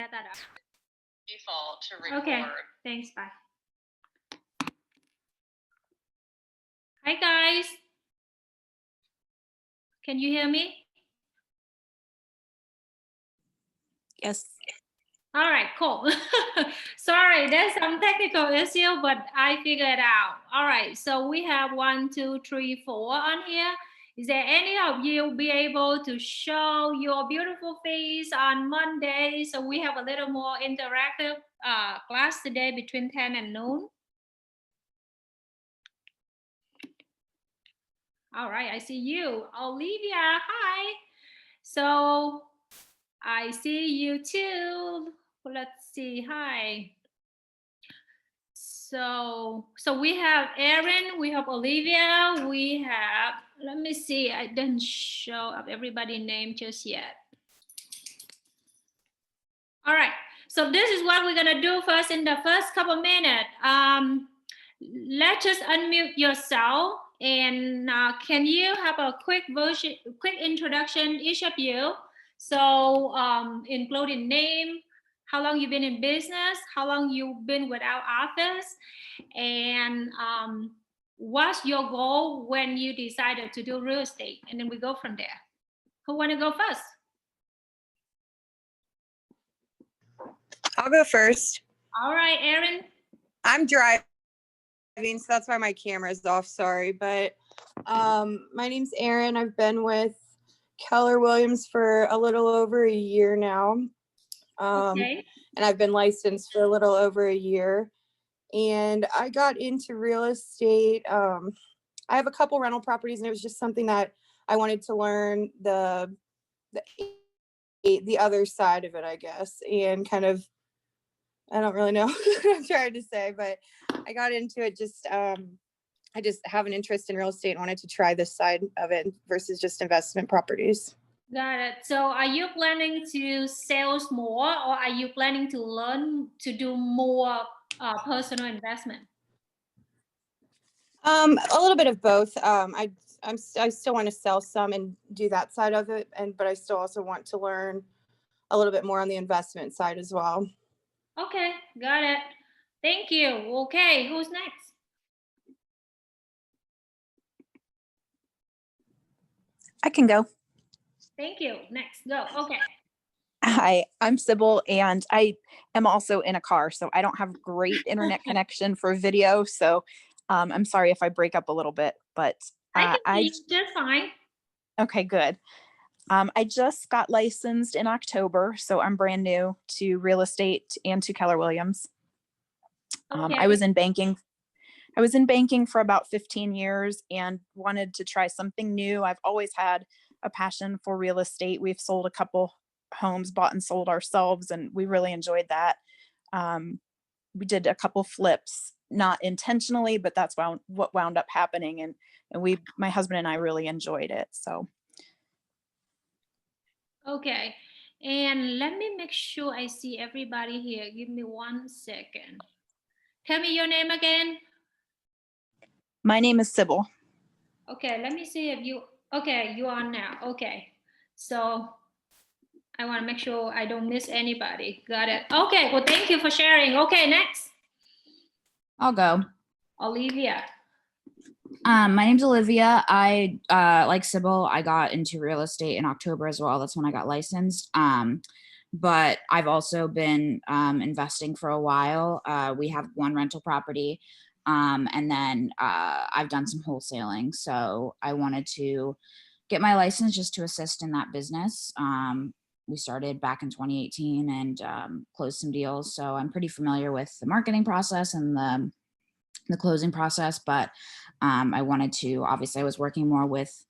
set that up. Default to record. Okay, thanks, bye. Hi guys. Can you hear me? Yes. All right, cool. Sorry, there's some technical issue, but I figured it out. All right, so we have 1, 2, 3, 4 on here. Is there any of you be able to show your beautiful face on Monday? So we have a little more interactive class today between 10 and noon. All right, I see you. Olivia, hi. So I see you too. Let's see, hi. So we have Erin, we have Olivia, we have, let me see, I didn't show up everybody's name just yet. All right, so this is what we're gonna do first in the first couple minutes. Let's just unmute yourself and can you have a quick introduction, each of you? So including name, how long you've been in business, how long you've been without office, and what's your goal when you decided to do real estate? And then we go from there. Who want to go first? I'll go first. All right, Erin. I'm driving, so that's why my camera's off. Sorry, but my name's Erin. I've been with Keller Williams for a little over a year now. Okay. And I've been licensed for a little over a year. And I got into real estate. I have a couple rental properties, and it was just something that I wanted to learn the other side of it, I guess, and kind of, I don't really know what I'm trying to say, but I got into it just, I just have an interest in real estate and wanted to try this side of it versus just investment properties. Got it. So are you planning to sell more, or are you planning to learn to do more personal investment? A little bit of both. I still want to sell some and do that side of it, but I still also want to learn a little bit more on the investment side as well. Okay, got it. Thank you. Okay, who's next? I can go. Thank you. Next, go. Okay. Hi, I'm Sybil, and I am also in a car, so I don't have great internet connection for video. So I'm sorry if I break up a little bit, but I can see you just fine. Okay, good. I just got licensed in October, so I'm brand new to real estate and to Keller Williams. Okay. I was in banking. I was in banking for about 15 years and wanted to try something new. I've always had a passion for real estate. We've sold a couple homes, bought and sold ourselves, and we really enjoyed that. We did a couple flips, not intentionally, but that's what wound up happening. And my husband and I really enjoyed it. So. Okay. And let me make sure I see everybody here. Give me 1 second. Tell me your name again. My name is Sybil. Okay, let me see if you, okay, you are now. Okay. So I want to make sure I don't miss anybody. Got it. Okay, well, thank you for sharing. Okay, next. I'll go. Olivia. My name's Olivia. I like Sybil, I got into real estate in October as well. That's when I got licensed. But I've also been investing for a while. We have one rental property, and then I've done some wholesaling. So I wanted to get my license just to assist in that business. We started back in 2018 and closed some deals. So I'm pretty familiar with the marketing process and the closing process, but I wanted to, obviously I was working more with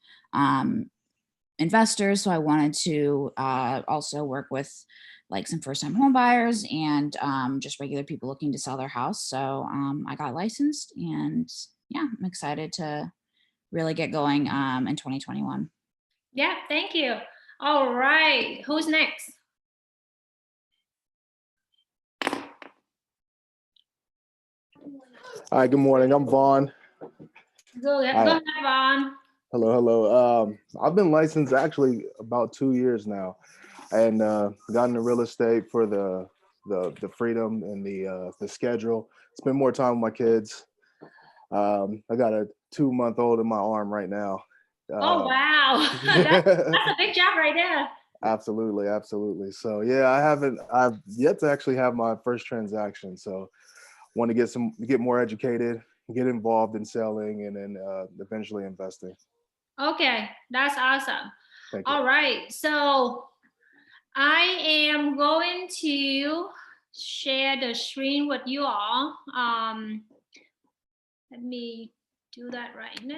investors. So I wanted to also work with like some first-time home buyers and just regular people looking to sell their house. So I got licensed, and yeah, I'm excited to really get going in 2021. Yeah, thank you. All right, who's next? Hi, good morning. I'm Vaughn. Go ahead, Vaughn. Hello. I've been licensed actually about 2 years now. and got into real estate for the freedom and the schedule. Spend more time with my kids. I got a 2-month-old in my arm right now. Oh, wow. That's a big job right there. Absolutely, absolutely. So yeah, I've yet to actually have my first transaction. So want to get more educated, get involved in selling, and then eventually investing. Okay, that's awesome. Thank you. All right, so I am going to share the screen with you all. Let me do that right now.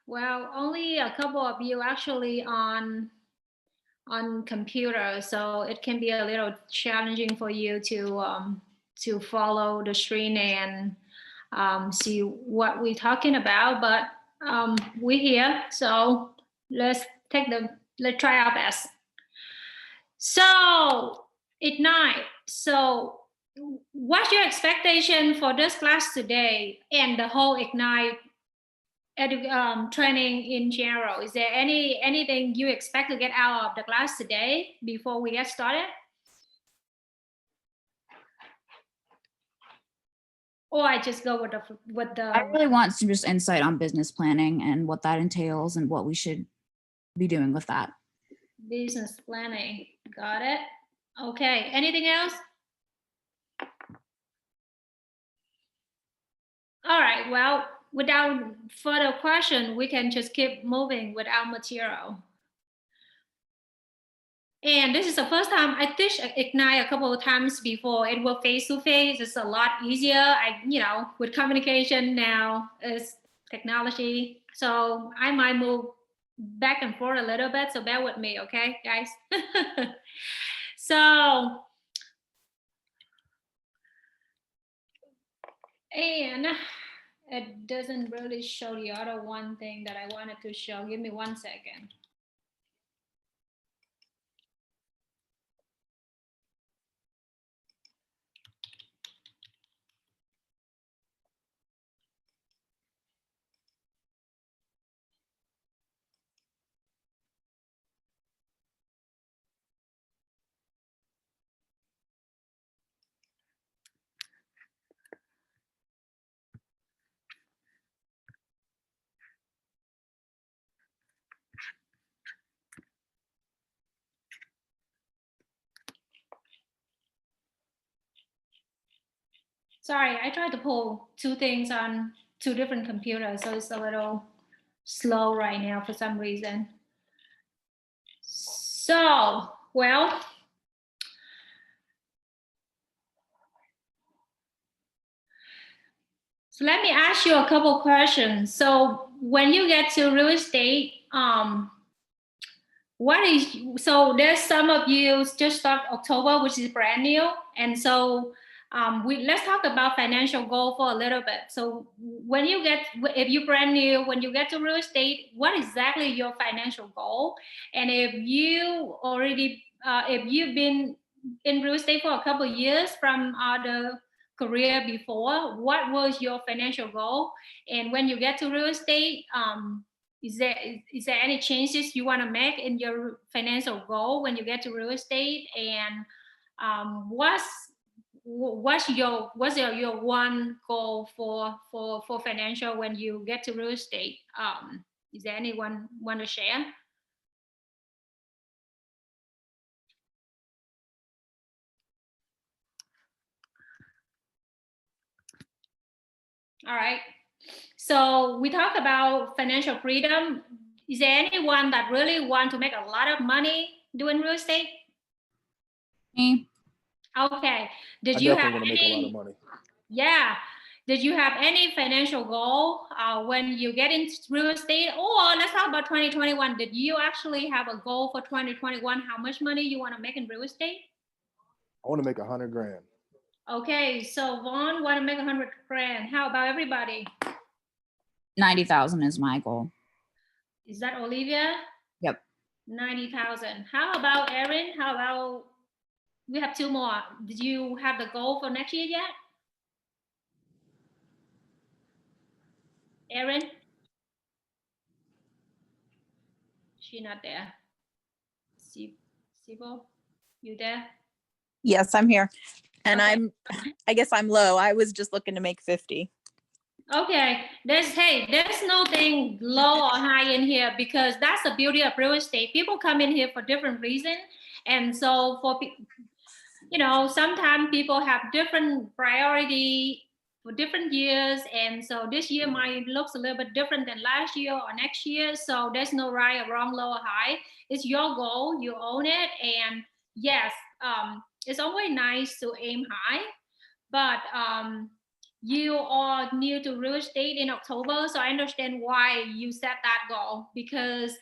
Well, only a couple of you actually on computer, so it can be a little challenging for you to follow the screen and see what we're talking about. But we're here, so let's try our best. So Ignite. So what's your expectation for this class today and the whole Ignite training in general? Is there anything you expect to get out of the class today before we get started? Or I just go with the. I really want some just insight on business planning and what that entails and what we should be doing with that. Business planning. Got it. Okay. Anything else? All right. Well, without further question, we can just keep moving with our material. And this is the first time I teach Ignite a couple of times before. It was face to face. It's a lot easier. With communication now is technology. So I might move back and forth a little bit. So bear with me, okay, guys? So, and it doesn't really show the other one thing that I wanted to show. Give me 1 second. Sorry, I tried to pull two things on two different computers, so it's a little slow right now for some reason. So, well, so let me ask you a couple questions. So when you get to real estate, there's some of you just start October, which is brand new. And so let's talk about financial goal for a little bit. So if you're brand new, when you get to real estate, what exactly your financial goal? And if you've been in real estate for a couple of years from the career before, what was your financial goal? And when you get to real estate, is there any changes you want to make in your financial goal when you get to real estate? And what's your one goal for financial when you get to real estate? Is there anyone want to share? All right. So we talked about financial freedom. Is there anyone that really want to make a lot of money doing real estate? Me. Okay. Did I you definitely have want to make a lot of money. Yeah. Did you have any financial goal when you get into real estate? Or let's talk about 2021. Did you actually have a goal for 2021? How much money you want to make in real estate? I want to make $100,000. Okay, so Vaughn want to make $100,000. How about everybody? 90,000 is my goal. Is that Olivia? Yep. 90,000. How about Erin? How about we have two more? Did you have the goal for next year yet? Erin? She not there. Sibo, you there? Yes, I'm here. And Okay. I guess I'm low. I was just looking to make 50. Okay, there's nothing low or high in here because that's the beauty of real estate. People come in here for different reasons, and so sometimes people have different priority for different years, and so this year might looks a little bit different than last year or next year. So there's no right or wrong, low or high. It's your goal, you own it, and yes, it's always nice to aim high, but you are new to real estate in October, so I understand why you set that goal, because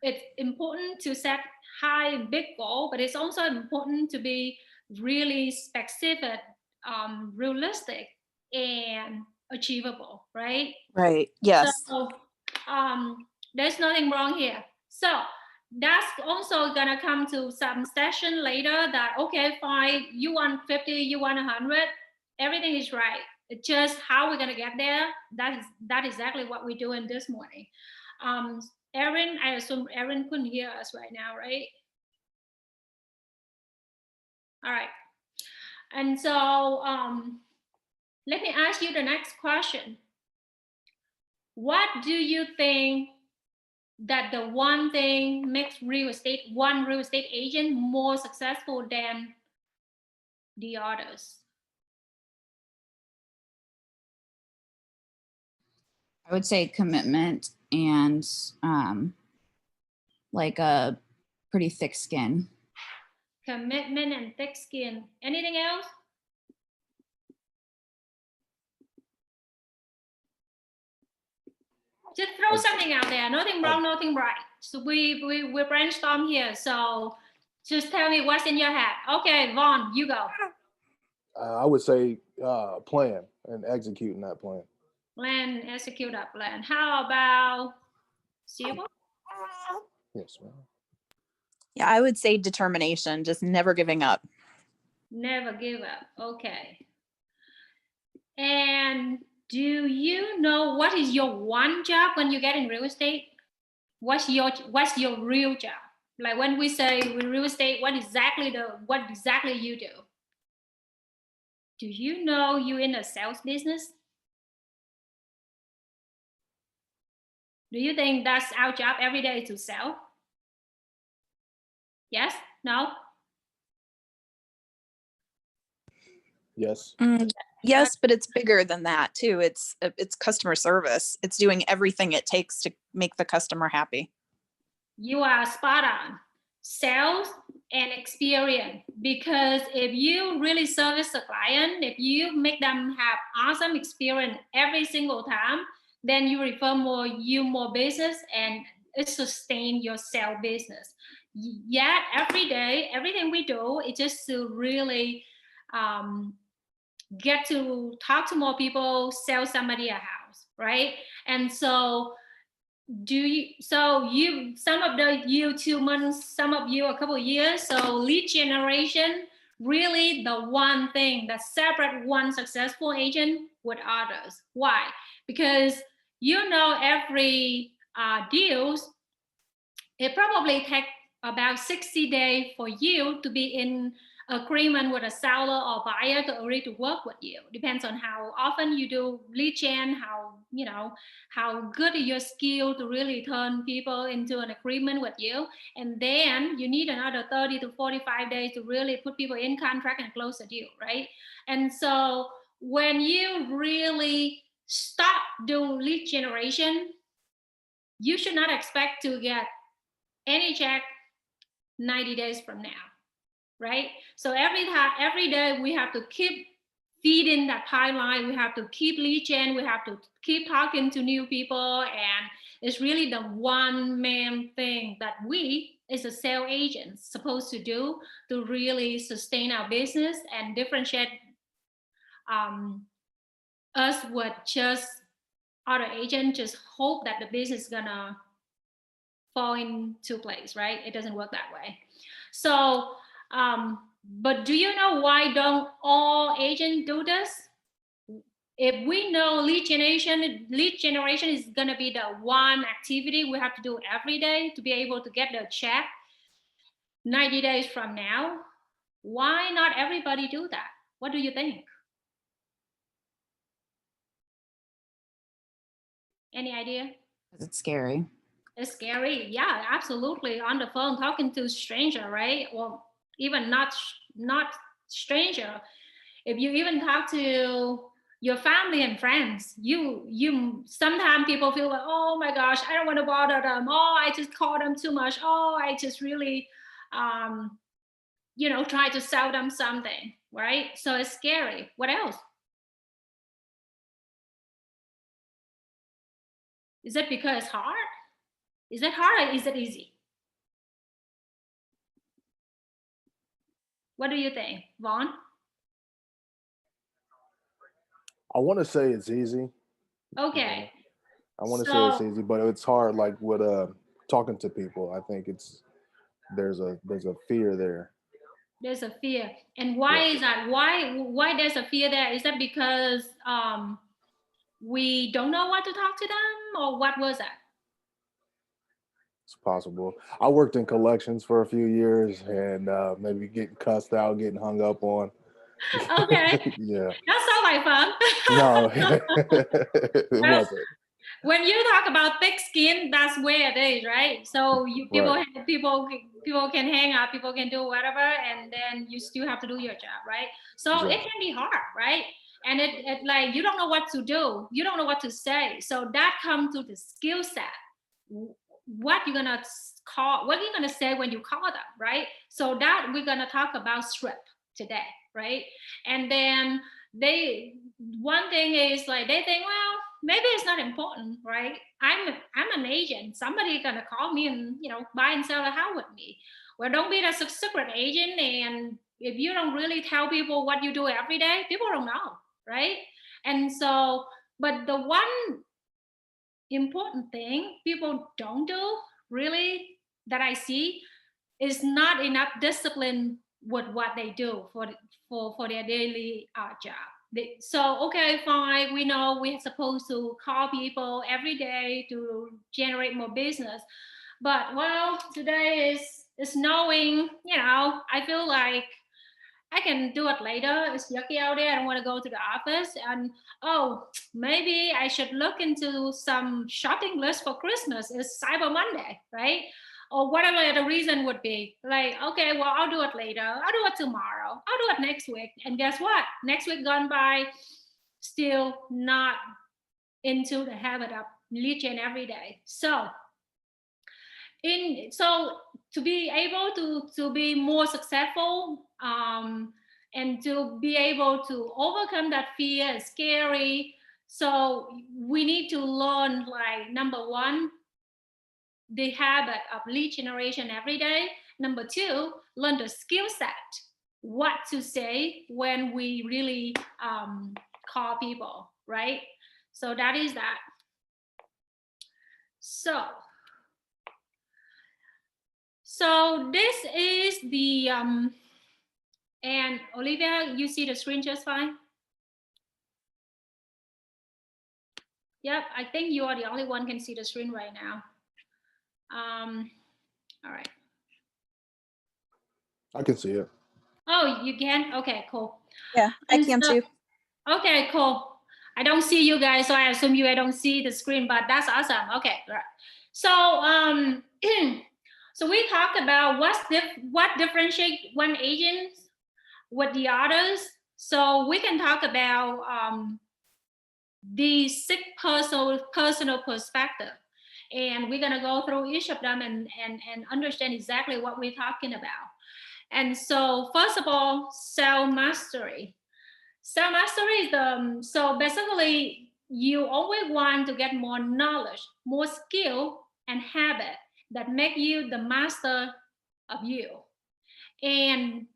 it's important to set high, big goal, but it's also important to be really specific, realistic, and achievable, right? Right. Yes. So there's nothing wrong here. So that's also gonna come to some session later that, okay, fine, you want 50, you want 100, everything is right. It's just how we're gonna get there. That is exactly what we're doing this morning. Erin, I assume Erin couldn't hear us right now, right? All right. And so let me ask you the next question. What do you think that the one thing makes one real estate agent more successful than the others? I would say commitment and like a pretty thick skin. Commitment and thick skin. Anything else? Just throw something out there. Nothing wrong, nothing right. So we brainstorm here. So just tell me what's in your head. Okay, Vaughn, you go. I would say plan and executing that plan. Plan, execute that plan. How about Siobhan? Yes, ma'am. Yeah, I would say determination, just never giving up. Never give up. Okay. And do you know what is your one job when you get in real estate? What's your real job? Like when we say real estate, what exactly you do? Do you know you're in a sales business? Do you think that's our job every day to sell? Yes? No? Yes. Yes, but it's bigger than that too. It's customer service. It's doing everything it takes to make the customer happy. You are spot on. Sales and experience, because if you really service the client, if you make them have awesome experience every single time, then you refer more business, and it sustain your sale business. Yet every day, everything we do is just to really get to talk to more people, sell somebody a house, right? And so some of you 2 months, some of you a couple of years. So lead generation, really the one thing that separate one successful agent with others. Why? Because every deals, it probably take about 60 days for you to be in agreement with a seller or buyer to agree to work with you. Depends on how often you do lead gen, how good is your skill to really turn people into an agreement with you. And then you need another 30 to 45 days to really put people in contract and close the deal, right? And so when you really stop doing lead generation, you should not expect to get any check 90 days from now, right? So every day we have to keep feeding that pipeline. We have to keep lead gen. We have to keep talking to new people. And it's really the one main thing that we as a sales agent supposed to do to really sustain our business and differentiate us with just other agents. Just hope that the business is gonna fall into place, right? It doesn't work that way. So, but do you know why don't all agents do this? If we know lead generation is going to be the one activity we have to do every day to be able to get the check 90 days from now, why not everybody do that? What do you think? Any idea? It's scary. It's scary. Yeah, absolutely. On the phone talking to a stranger, right? Well, even not stranger. If you even talk to your family and friends, you sometimes people feel like, oh my gosh, I don't want to bother them. Oh, I just call them too much. Oh, I just really try to sell them something, right? So it's scary. What else? Is it because it's hard? Is it hard or is it easy? What do you think, Vaughn? I want to say it's easy. Okay. I want to say it's easy, but it's hard. Like with talking to people, I think there's a fear there. There's a fear, and why is that? Why there's a fear there? Is that because we don't know what to talk to them, or what was that? It's possible. I worked in collections for a few years, and maybe getting cussed out, getting hung up on. Okay. Yeah. That sounds like fun. No, it wasn't. When you talk about thick skin, that's where it is, right? So people can hang out, people can do whatever, and then you still have to do your job, right? So Exactly. it can be hard, right? And it like you don't know what to do, you don't know what to say. So that comes to the skill set. What you're gonna say when you call them, right? So that we're gonna talk about script today, right? And then one thing is like they think, well, maybe it's not important, right? I'm an agent. Somebody gonna call me and buy and sell a house with me. Well, don't be a secret agent. And if you don't really tell people what you do every day, people don't know, right? And so, but the one important thing people don't do really that I see is not enough discipline with what they do for their daily job. So, okay, fine, we know we're supposed to call people every day to generate more business. But, well, today is snowing, I feel like I can do it later. It's yucky out there. I don't want to go to the office. And, oh, maybe I should look into some shopping list for Christmas. It's Cyber Monday, right? Or whatever the reason would be. Like, okay, well, I'll do it later. I'll do it tomorrow. I'll do it next week. And guess what? Next week gone by, still not into the habit of lead gen every day. So to be able to be more successful and to be able to overcome that fear is scary. So we need to learn, like, number one, the habit of lead generation every day. Number two, learn the skill set, what to say when we really call people, right? So that is that. So this is the and Olivia, you see the screen just fine? Yep, I think you are the only one can see the screen right now. All right. I can see it. Oh, you can? Okay, cool. Yeah, I can too. Okay, cool. I don't see you guys, so I assume I don't see the screen, but that's awesome. Okay, right. So so we talked about what differentiates one agent with the others. So we can talk about the 6 personal perspective, and we're gonna go through each of them and understand exactly what we're talking about. And so, first of all, self mastery. Self mastery is so basically you always want to get more knowledge, more skill and habit that make you the master of you. And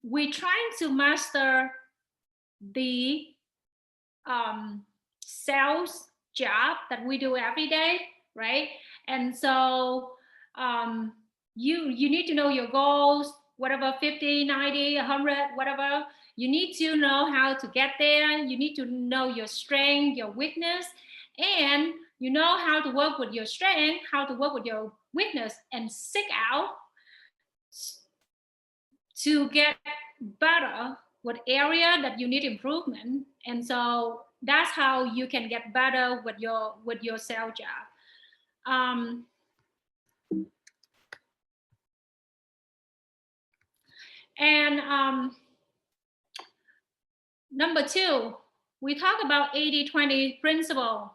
we're trying to master the sales job that we do every day, right? And so You need to know your goals, whatever, 50, 90, 100, whatever. You need to know how to get there. You need to know your strength, your weakness, and you know how to work with your strength, how to work with your weakness, and seek out to get better what area that you need improvement. And so that's how you can get better with your sales job. Number 2, we talk about 80-20 principle.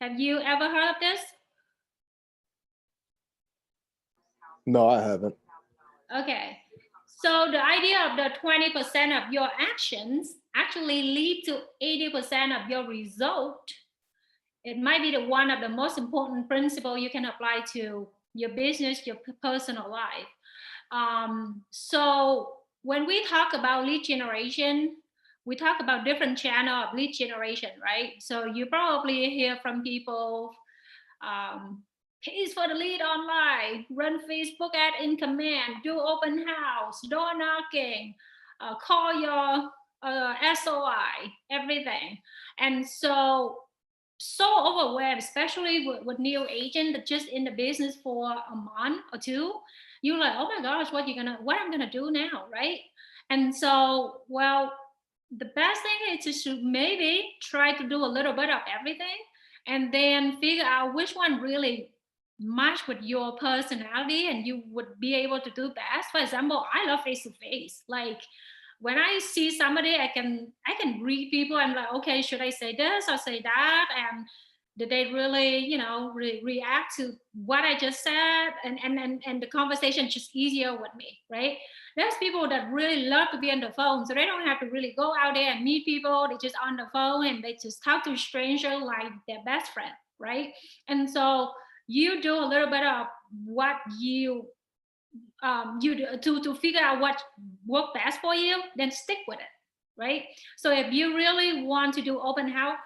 Have you ever heard of this? No, I haven't. Okay. So the idea of the 20% of your actions actually lead to 80% of your result. It might be one of the most important principles you can apply to your business, your personal life. So when we talk about lead generation, we talk about different channel of lead generation, right? So you probably hear from people, pays for the lead online, run Facebook ad in command, do open house, door knocking, call your SOI, everything. And so overwhelmed, especially with new agent that just in the business for a month or two. You're like, oh my gosh, what I'm gonna do now, right? And so, well, the best thing is just to maybe try to do a little bit of everything and then figure out which one really match with your personality and you would be able to do best. For example, I love face-to-face. Like when I see somebody, I can read people. I'm like, okay, should I say this or say that? And did they really, react to what I just said? And the conversation is just easier with me, right? There's people that really love to be on the phone, so they don't have to really go out there and meet people. They just on the phone and they just talk to a stranger like their best friend, right? And so you do a little bit of what you do to figure out what works best for you, then stick with it, right? So if you really want to do open house,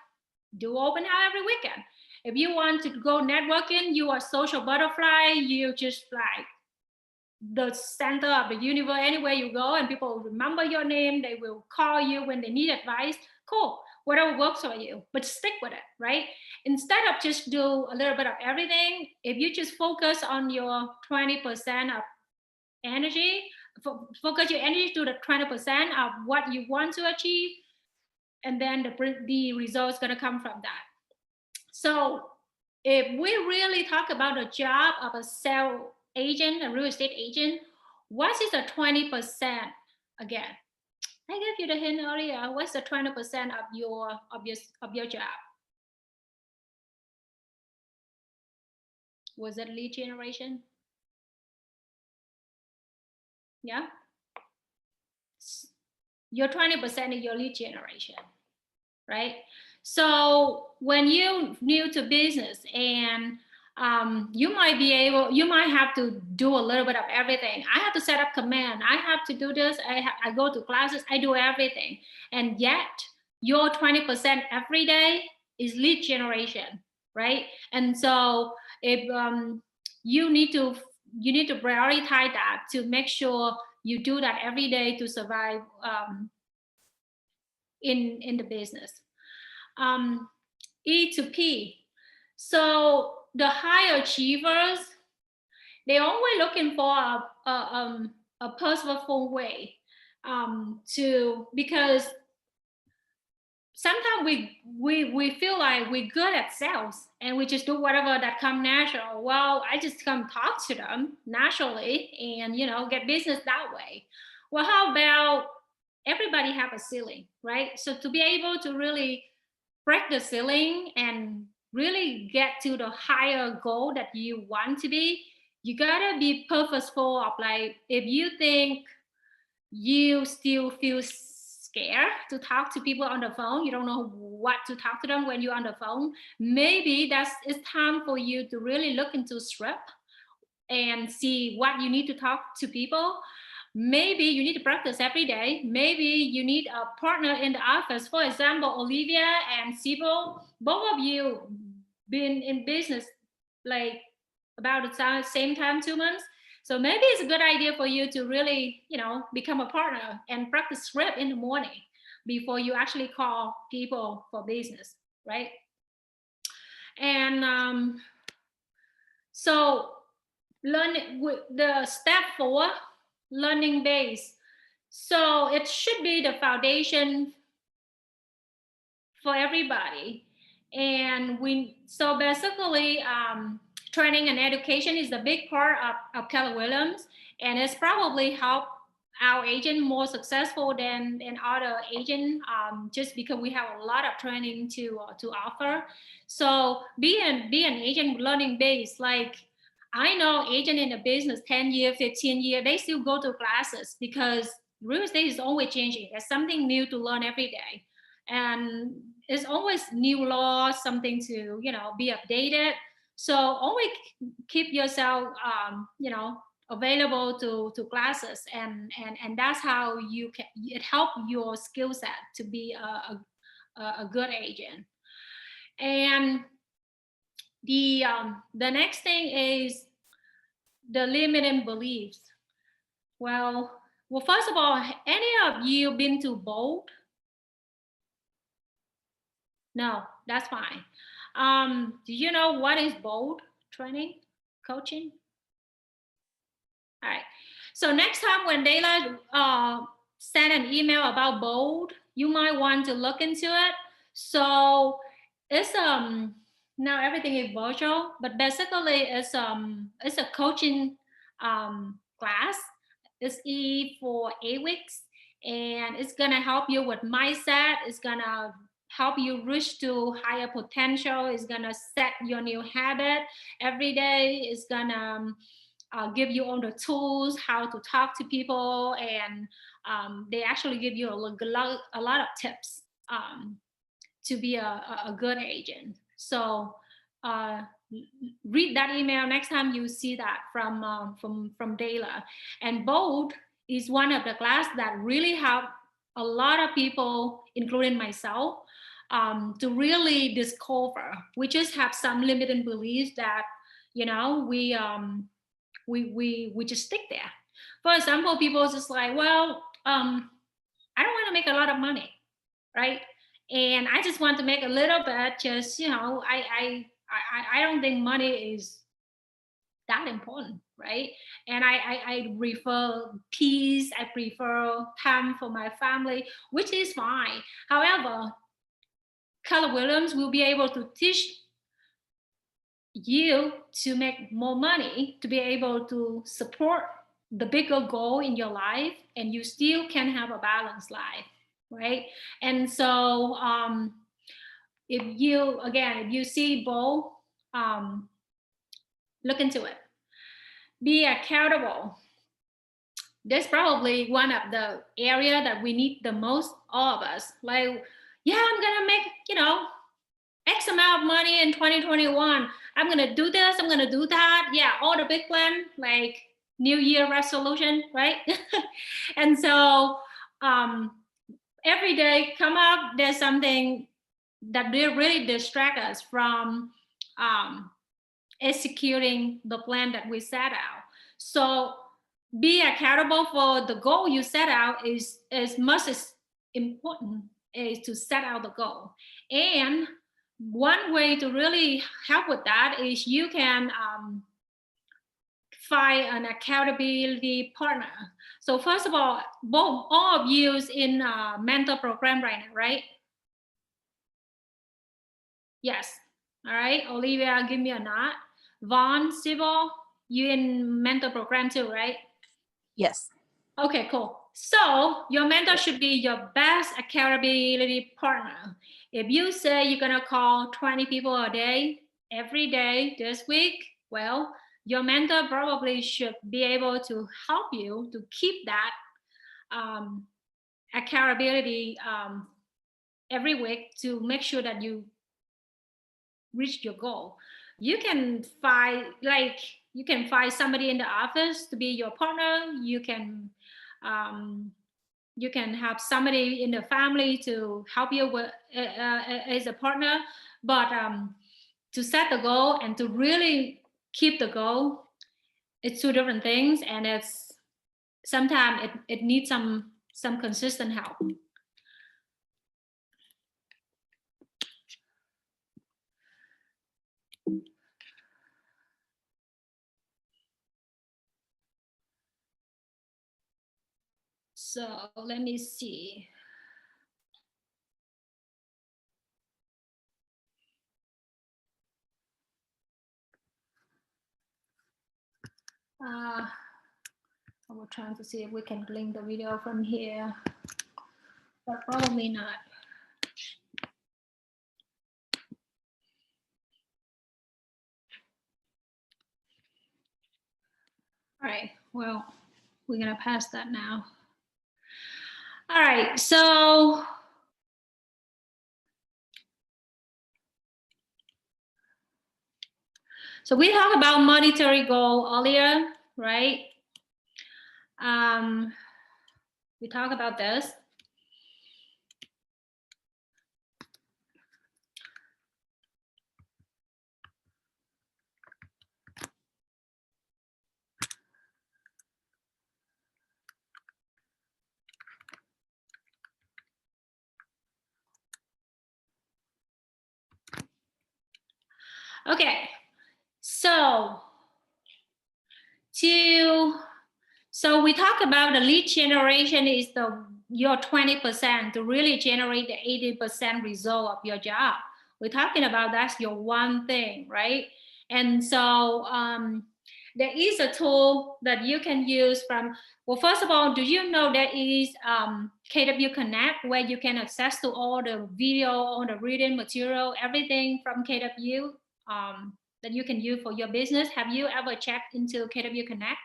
do open house every weekend. If you want to go networking, you are social butterfly, you just like the center of the universe. Anywhere you go and people remember your name, they will call you when they need advice. Cool, whatever works for you, but stick with it, right? Instead of just do a little bit of everything, if you just focus on your 20% of energy, focus your energy to the 20% of what you want to achieve, and then the results going to come from that. So if we really talk about the job of a sales agent, a real estate agent, what is the 20% again? I gave you the hint earlier. What's the 20% of your job? Was it lead generation? Yeah. Your 20% is your lead generation, right? So when you're new to business and you might have to do a little bit of everything. I have to set up command. I have to do this. I go to classes. I do everything. And yet your 20% every day is lead generation, right? And so if you need to prioritize that to make sure you do that every day to survive in the business. E to P. So the high achievers, they're always looking for a purposeful way because sometimes we feel like we're good at sales and we just do whatever that comes natural. Well, I just come talk to them naturally and get business that way. Well, how about everybody have a ceiling, right? So to be able to really break the ceiling and really get to the higher goal that you want to be, you gotta be purposeful of like, if you think you still feel scared to talk to people on the phone, you don't know what to talk to them when you're on the phone, maybe it's time for you to really look into script and see what you need to talk to people. Maybe you need to practice every day. Maybe you need a partner in the office. For example, Olivia and Sibyl, both of you been in business like about the same time, 2 months. So maybe it's a good idea for you to really, become a partner and practice script in the morning before you actually call people for business, right? And so learning with the step 4, learning base. So it should be the foundation for everybody. And so basically, training and education is a big part of Keller Williams, and it's probably helped our agent more successful than other agent, just because we have a lot of training to offer. So be an agent learning base. Like, I know agent in the business 10 years, 15 years, they still go to classes because real estate is always changing. There's something new to learn every day. And it's always new laws, something to, be updated. So always keep yourself, available to classes, and that's how it help your skill set to be a good agent. And the next thing is the limiting beliefs. Well, first of all, any of you been to BOLD? No, that's fine. Do you know what is BOLD training, coaching? All right. So next time when they send an email about BOLD, you might want to look into it. So it's now everything is virtual, but basically it's a coaching class. It's for 8 weeks, and it's gonna help you with mindset. It's gonna help you reach to higher potential. It's gonna set your new habit every day. It's gonna give you all the tools how to talk to people, and they actually give you a lot of tips to be a good agent. So read that email next time you see that from Dayla. And BOLD is one of the class that really help a lot of people, including myself, to really discover. We just have some limiting beliefs that we just stick there. For example, people just like, well, I don't want to make a lot of money, right? And I just want to make a little bit. Just I don't think money is that important, right? And I prefer peace. I prefer time for my family, which is fine. However, Keller Williams will be able to teach you to make more money, to be able to support the bigger goal in your life, and you still can have a balanced life, right? And so if you see BOLD, look into it. Be accountable. That's probably one of the area that we need the most, all of us. Like, yeah, I'm gonna make X amount of money in 2021. I'm gonna do this, I'm gonna do that. Yeah, all the big plan, like New Year resolution, right? And so every day come up, there's something that will really distract us from executing the plan that we set out. So be accountable for the goal you set out is as much as important is to set out the goal. And one way to really help with that is you can find an accountability partner. So first of all of you is in a mentor program right now, right? Yes. All right, Olivia, give me a nod. Vaughn, Sybil, you in mentor program too, right? Yes. Okay, cool. So your mentor should be your best accountability partner. If you say you're gonna call 20 people a day, every day this week, well, your mentor probably should be able to help you to keep that accountability every week to make sure that you reach your goal. You can find somebody in the office to be your partner. You can have somebody in the family to help you with as a partner. But to set the goal and to really keep the goal. It's two different things, and it's sometimes it needs some consistent help. So let me see. I will try to see if we can link the video from here, but probably not. All right, well, we're gonna pass that now. All right, so we talked about monetary goal earlier, right? We talked about this. Okay, so we talk about the lead generation is your 20% to really generate the 80% result of your job. We're talking about that's your one thing, right? And so there is a tool that you can use from, well, first of all, do you know there is KW Connect, where you can access to all the video, all the reading material, everything from KW that you can use for your business? Have you ever checked into KW Connect?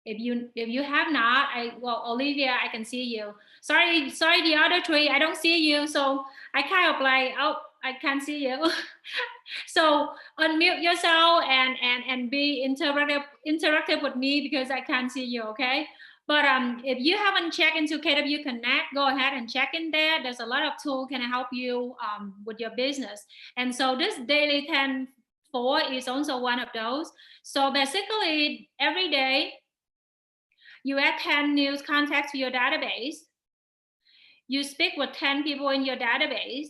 If you have not, well, Olivia, I can see you. Sorry, the other three, I don't see you, so I kind of like, oh, I can't see you. So unmute yourself and be interactive with me, because I can't see you, okay? But if you haven't checked into KW Connect, go ahead and check in there. There's a lot of tools can help you with your business. And so this daily 10-4 is also one of those. So basically every day, you add 10 new contacts to your database. You speak with 10 people in your database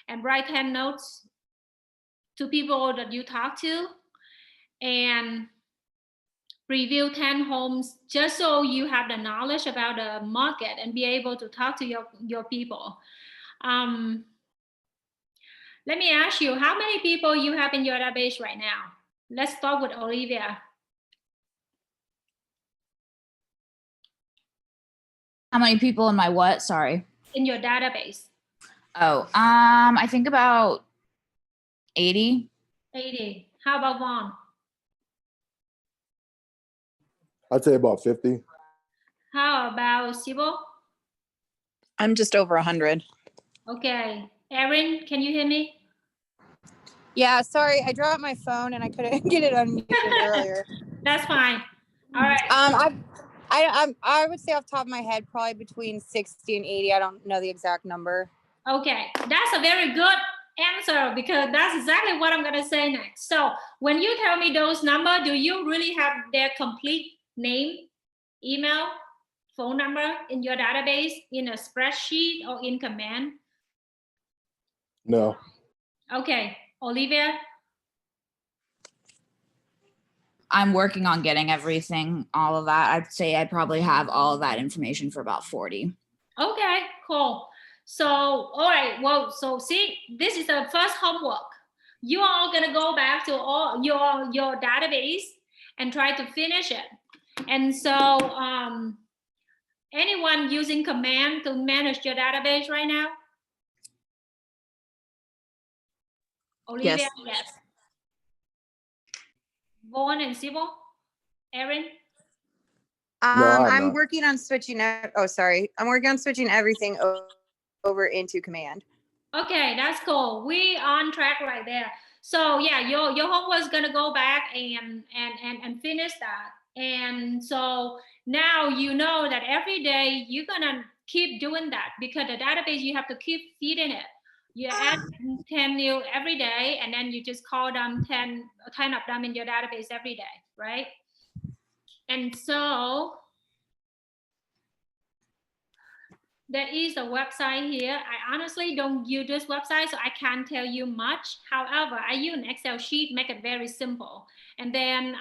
and write 10 notes to people that you talk to, and review 10 homes, just so you have the knowledge about the market and be able to talk to your people. Let me ask you, how many people you have in your database right now? Let's start with Olivia. How many people in my what? Sorry. In your database. Oh, I think about 80. 80. How about Vaughn? I'd say about 50. How about Sibyl? I'm just over 100. Okay. Erin, can you hear me? Yeah, sorry, I dropped my phone and I couldn't get it unmuted earlier. That's fine. All right. I would say off the top of my head, probably between 60 and 80. I don't know the exact number. Okay, that's a very good answer, because that's exactly what I'm gonna say next. So when you tell me those numbers, do you really have their complete name, email, phone number in your database, in a spreadsheet or in command? No. Okay, Olivia? I'm working on getting everything, all of that. I'd say I probably have all of that information for about 40. Okay, cool. So, all right, well, so see, this is the first homework. You are all gonna go back to all your database and try to finish it. And so, anyone using command to manage your database right now? Olivia, yes. Vaughn and Sibyl? Erin? I'm not. working on switching. I'm working on switching everything over into command. Okay, that's cool. We on track right there. So yeah, your homework is gonna go back and finish that. And so now you know that every day you're gonna keep doing that, because the database, you have to keep feeding it. You add 10 new every day, and then you just call them 10 of them in your database every day, right? And so there is a website here. I honestly don't use this website, so I can't tell you much. However, I use an Excel sheet, make it very simple. And then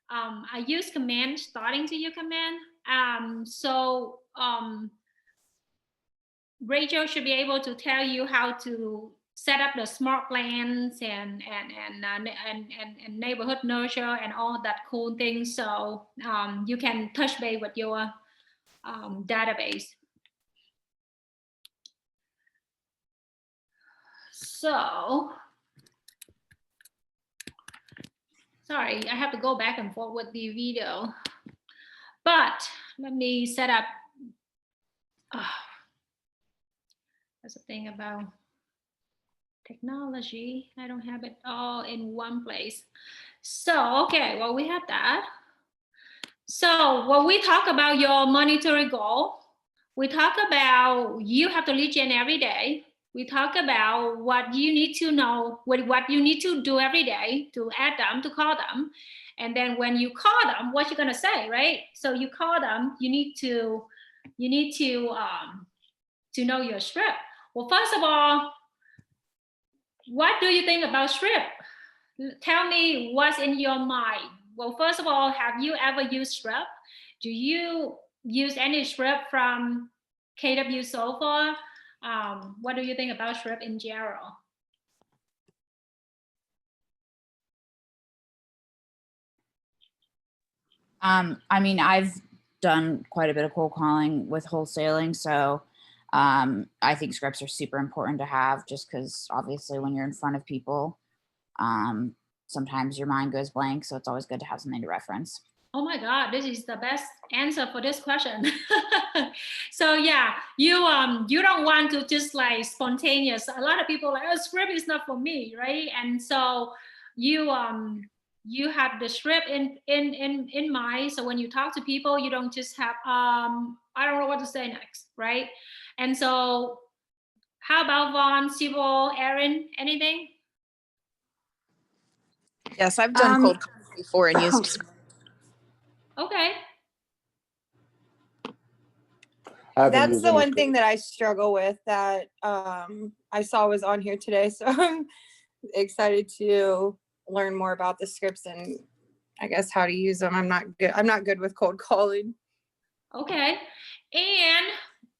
I use command, starting to use command. Rachel should be able to tell you how to set up the smart plans and neighborhood nurture and all that cool things. So you can touch base with your database. So, sorry, I have to go back and forth with the video, but let me set up. That's the thing about technology. I don't have it all in one place. So, okay, well, we have that. So when we talk about your monetary goal, we talk about you have to lead gen every day. We talk about what you need to know, what you need to do every day to add them, to call them. And then when you call them, what you're gonna say, right? So you call them, you need to know your script. Well, first of all, what do you think about script? Tell me what's in your mind. Well, first of all, have you ever used script? Do you use any script from KW so far? What do you think about script in general? I mean, I've done quite a bit of cold calling with wholesaling, so I think scripts are super important to have, just because obviously when you're in front of people, sometimes your mind goes blank, so it's always good to have something to reference. Oh my God, this is the best answer for this question. So yeah, you don't want to just like spontaneous. A lot of people are like, oh, script is not for me, right? And so you have the script in mind. So when you talk to people, you don't just have I don't know what to say next, right? And so how about Vaughn, Sibyl, Erin, anything? Yes, I've done cold calls before and used. Okay. That's the one thing that I struggle with that I saw was on here today. So I'm excited to learn more about the scripts and I guess how to use them. I'm not good with cold calling. Okay. And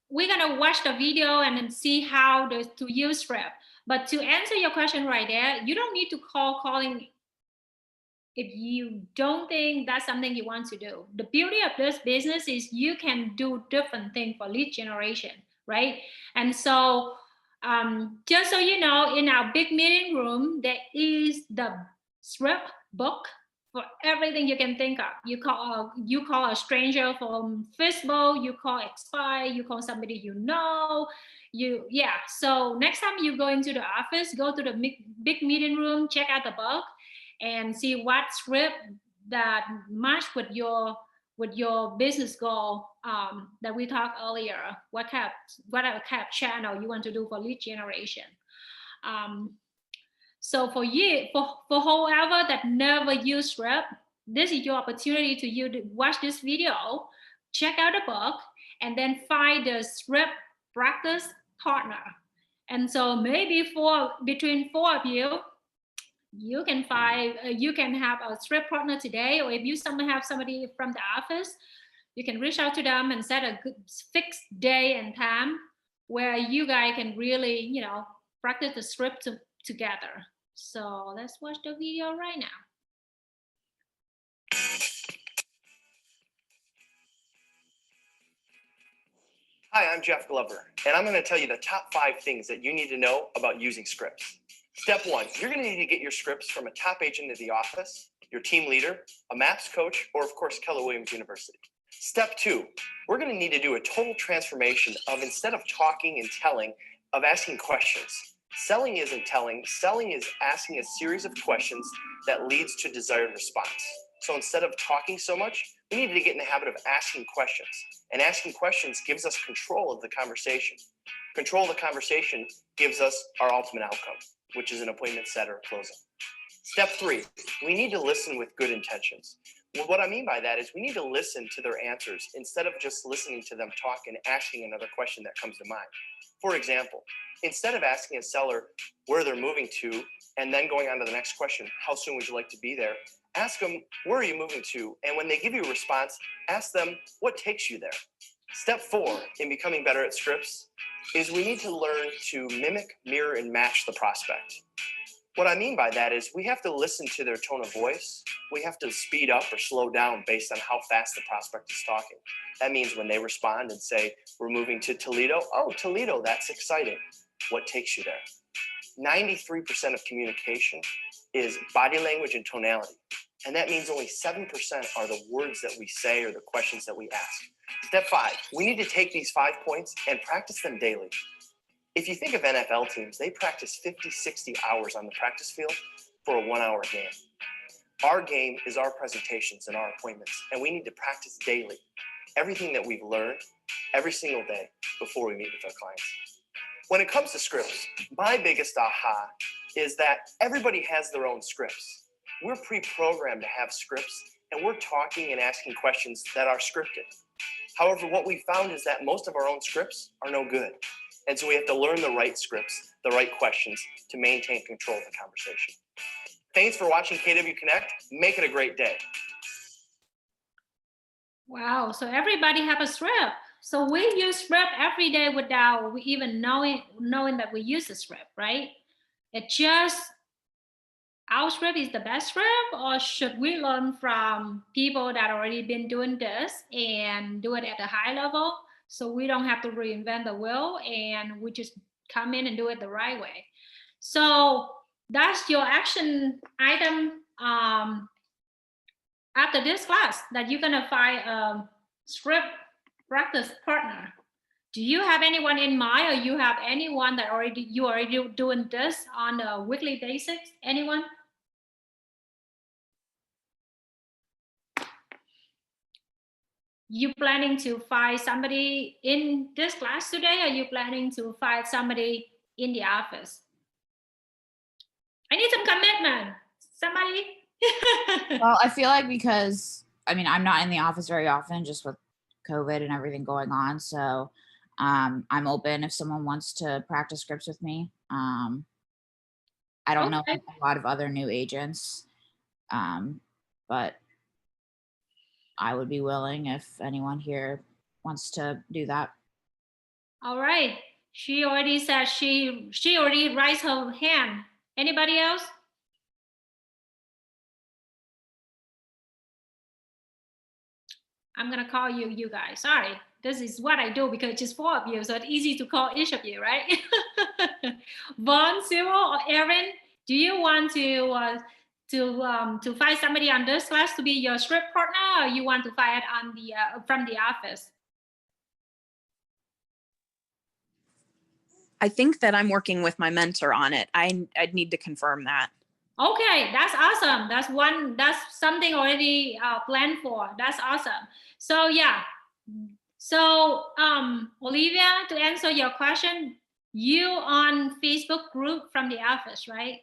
we're gonna watch the video and then see how to use script. But to answer your question right there, you don't need to calling if you don't think that's something you want to do. The beauty of this business is you can do different things for lead generation, right? And so just so you know, in our big meeting room, there is the script book for everything you can think of. You call a stranger from Facebook, you call Expire, you call somebody you know. So next time you go into the office, go to the big meeting room, check out the book, and see what script that match with your business goal that we talked earlier. What kind of channel you want to do for lead generation. So for whoever that never used script, this is your opportunity to watch this video, check out the book, and then find the script practice partner. And so maybe between four of you, you can have a script partner today, or if you have somebody from the office, you can reach out to them and set a good fixed day and time where you guys can really, practice the script together. So let's watch the video right now. Hi, I'm Jeff Glover, and I'm going to tell you the top 5 things that you need to know about using scripts. Step 1, you're going to need to get your scripts from a top agent at the office, your team leader, a MAPS coach, or of course, Keller Williams University. Step 2, we're going to need to do a total transformation of, instead of talking and telling, of asking questions. Selling isn't telling, selling is asking a series of questions that leads to desired response. So instead of talking so much, we need to get in the habit of asking questions. And asking questions gives us control of the conversation. Control the conversation gives us our ultimate outcome, which is an appointment set or closing. Step 3, we need to listen with good intentions. Well, what I mean by that is we need to listen to their answers instead of just listening to them talk and asking another question that comes to mind. For example, instead of asking a seller where they're moving to and then going on to the next question, how soon would you like to be there? Ask them, where are you moving to? And when they give you a response, ask them, what takes you there? Step 4 in becoming better at scripts is we need to learn to mimic, mirror, and match the prospect. What I mean by that is we have to listen to their tone of voice. We have to speed up or slow down based on how fast the prospect is talking. That means when they respond and say, we're moving to Toledo. Oh, Toledo, that's exciting. What takes you there? 93% of communication is body language and tonality. And that means only 7% are the words that we say or the questions that we ask. Step 5, we need to take these 5 points and practice them daily. If you think of NFL teams, they practice 50, 60 hours on the practice field for a 1-hour game. Our game is our presentations and our appointments, and we need to practice daily everything that we've learned every single day before we meet with our clients. When it comes to scripts, my biggest aha is that everybody has their own scripts. We're pre-programmed to have scripts, and we're talking and asking questions that are scripted. However, what we found is that most of our own scripts are no good. And so we have to learn the right scripts, the right questions to maintain control of the conversation. Thanks for watching KW Connect. Make it a great day. Wow, so everybody have a script. So we use script every day without we even knowing that we use a script, right? It just, our script is the best script, or should we learn from people that already been doing this and do it at a high level? So we don't have to reinvent the wheel and we just come in and do it the right way. So that's your action item after this class, that you're gonna find a script practice partner. Do you have anyone in mind, or you have anyone that you already doing this on a weekly basis? Anyone? You planning to find somebody in this class today, or you planning to find somebody in the office? I need some commitment. Somebody? Well, I feel like because, I mean, I'm not in the office very often just with COVID and everything going on. So I'm open if someone wants to practice scripts with me. I don't know Okay. a lot of other new agents, but I would be willing if anyone here wants to do that. All right. She already said she already raised her hand. Anybody else? I'm gonna call you guys. Sorry, this is what I do because it's just 4 of you, so it's easy to call each of you, right? Vaughn, Cyril, or Erin, do you want to find somebody on this class to be your script partner, or you want to find it on the from the office? I think that I'm working with my mentor on it. I'd need to confirm that. Okay, that's awesome. That's something already planned for. That's awesome. So yeah. So Olivia, to answer your question, you on Facebook group from the office, right?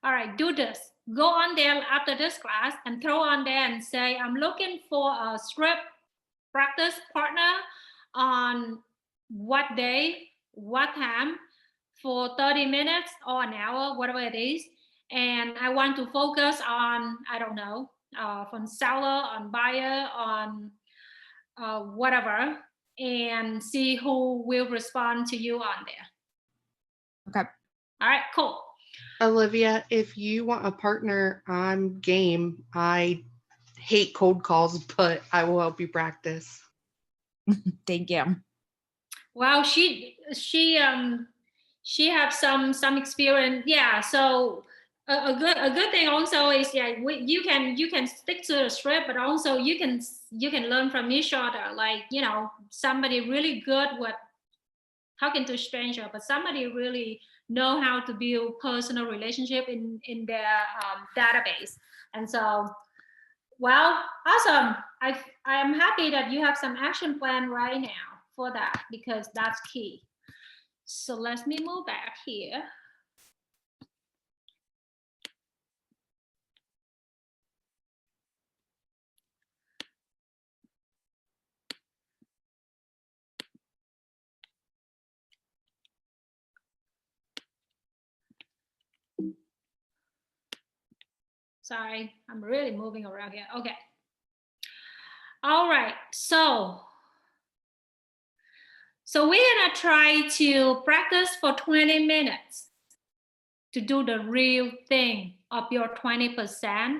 All right, do this. Go on there after this class and throw on there and say, I'm looking for a script practice partner on what day, what time, for 30 minutes or an hour, whatever it is. And I want to focus on, I don't know, from seller, on buyer, on whatever, and see who will respond to you on there. Okay. All right, cool. Olivia, if you want a partner, I'm game. I hate cold calls, but I will help you practice. Thank you. Well, she have some experience. Yeah, so a good thing also is, yeah, you can stick to the script, but also you can learn from each other. Like, you know, somebody really good with talking to a stranger, but somebody really know how to build personal relationship in their database. And so, well, awesome. I am happy that you have some action plan right now for that because that's key. So let me move back here. Sorry, I'm really moving around here. Okay. All right, so we're gonna try to practice for 20 minutes to do the real thing of your 20%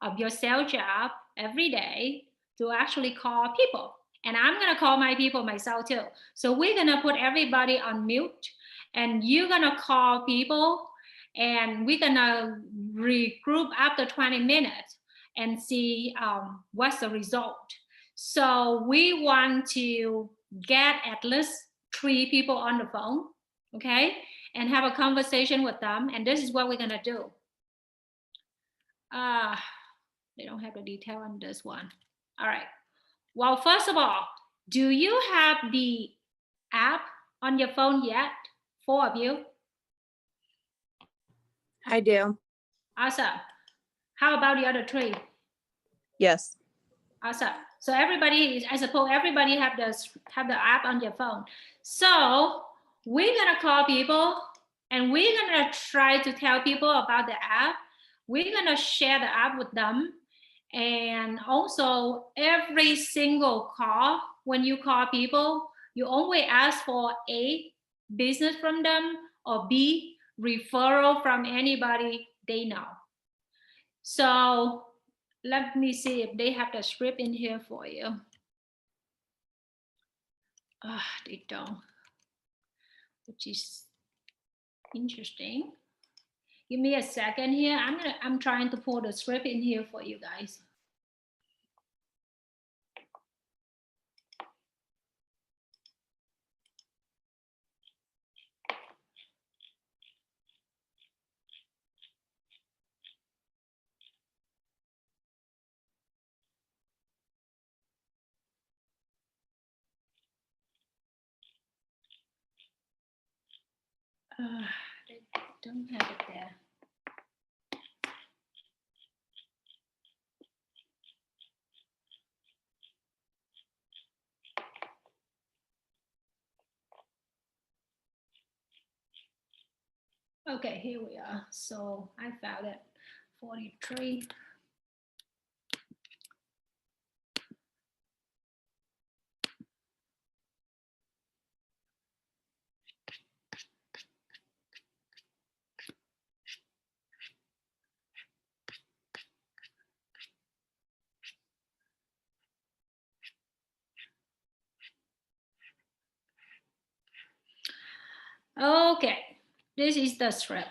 of your sales job every day to actually call people. And I'm gonna call my people myself too. So we're gonna put everybody on mute and you're gonna call people and we're gonna regroup after 20 minutes and see what's the result. So we want to get at least 3 people on the phone, okay? And have a conversation with them. And this is what we're gonna do. They don't have the detail on this one. All right. Well, first of all, do you have the app on your phone yet? 4 of you? I do. Awesome. How about the other 3? Yes. Awesome. So everybody, I suppose everybody have the app on your phone. So we're gonna call people and we're gonna try to tell people about the app. We're gonna share the app with them. And also every single call, when you call people, you only ask for A, business from them, or B, referral from anybody they know. So let me see if they have the script in here for you. They don't, which is interesting. Give me a second here. I'm trying to pull the script in here for you guys. They don't have it there. Okay, here we are. So I found it, 43. Okay, this is the script.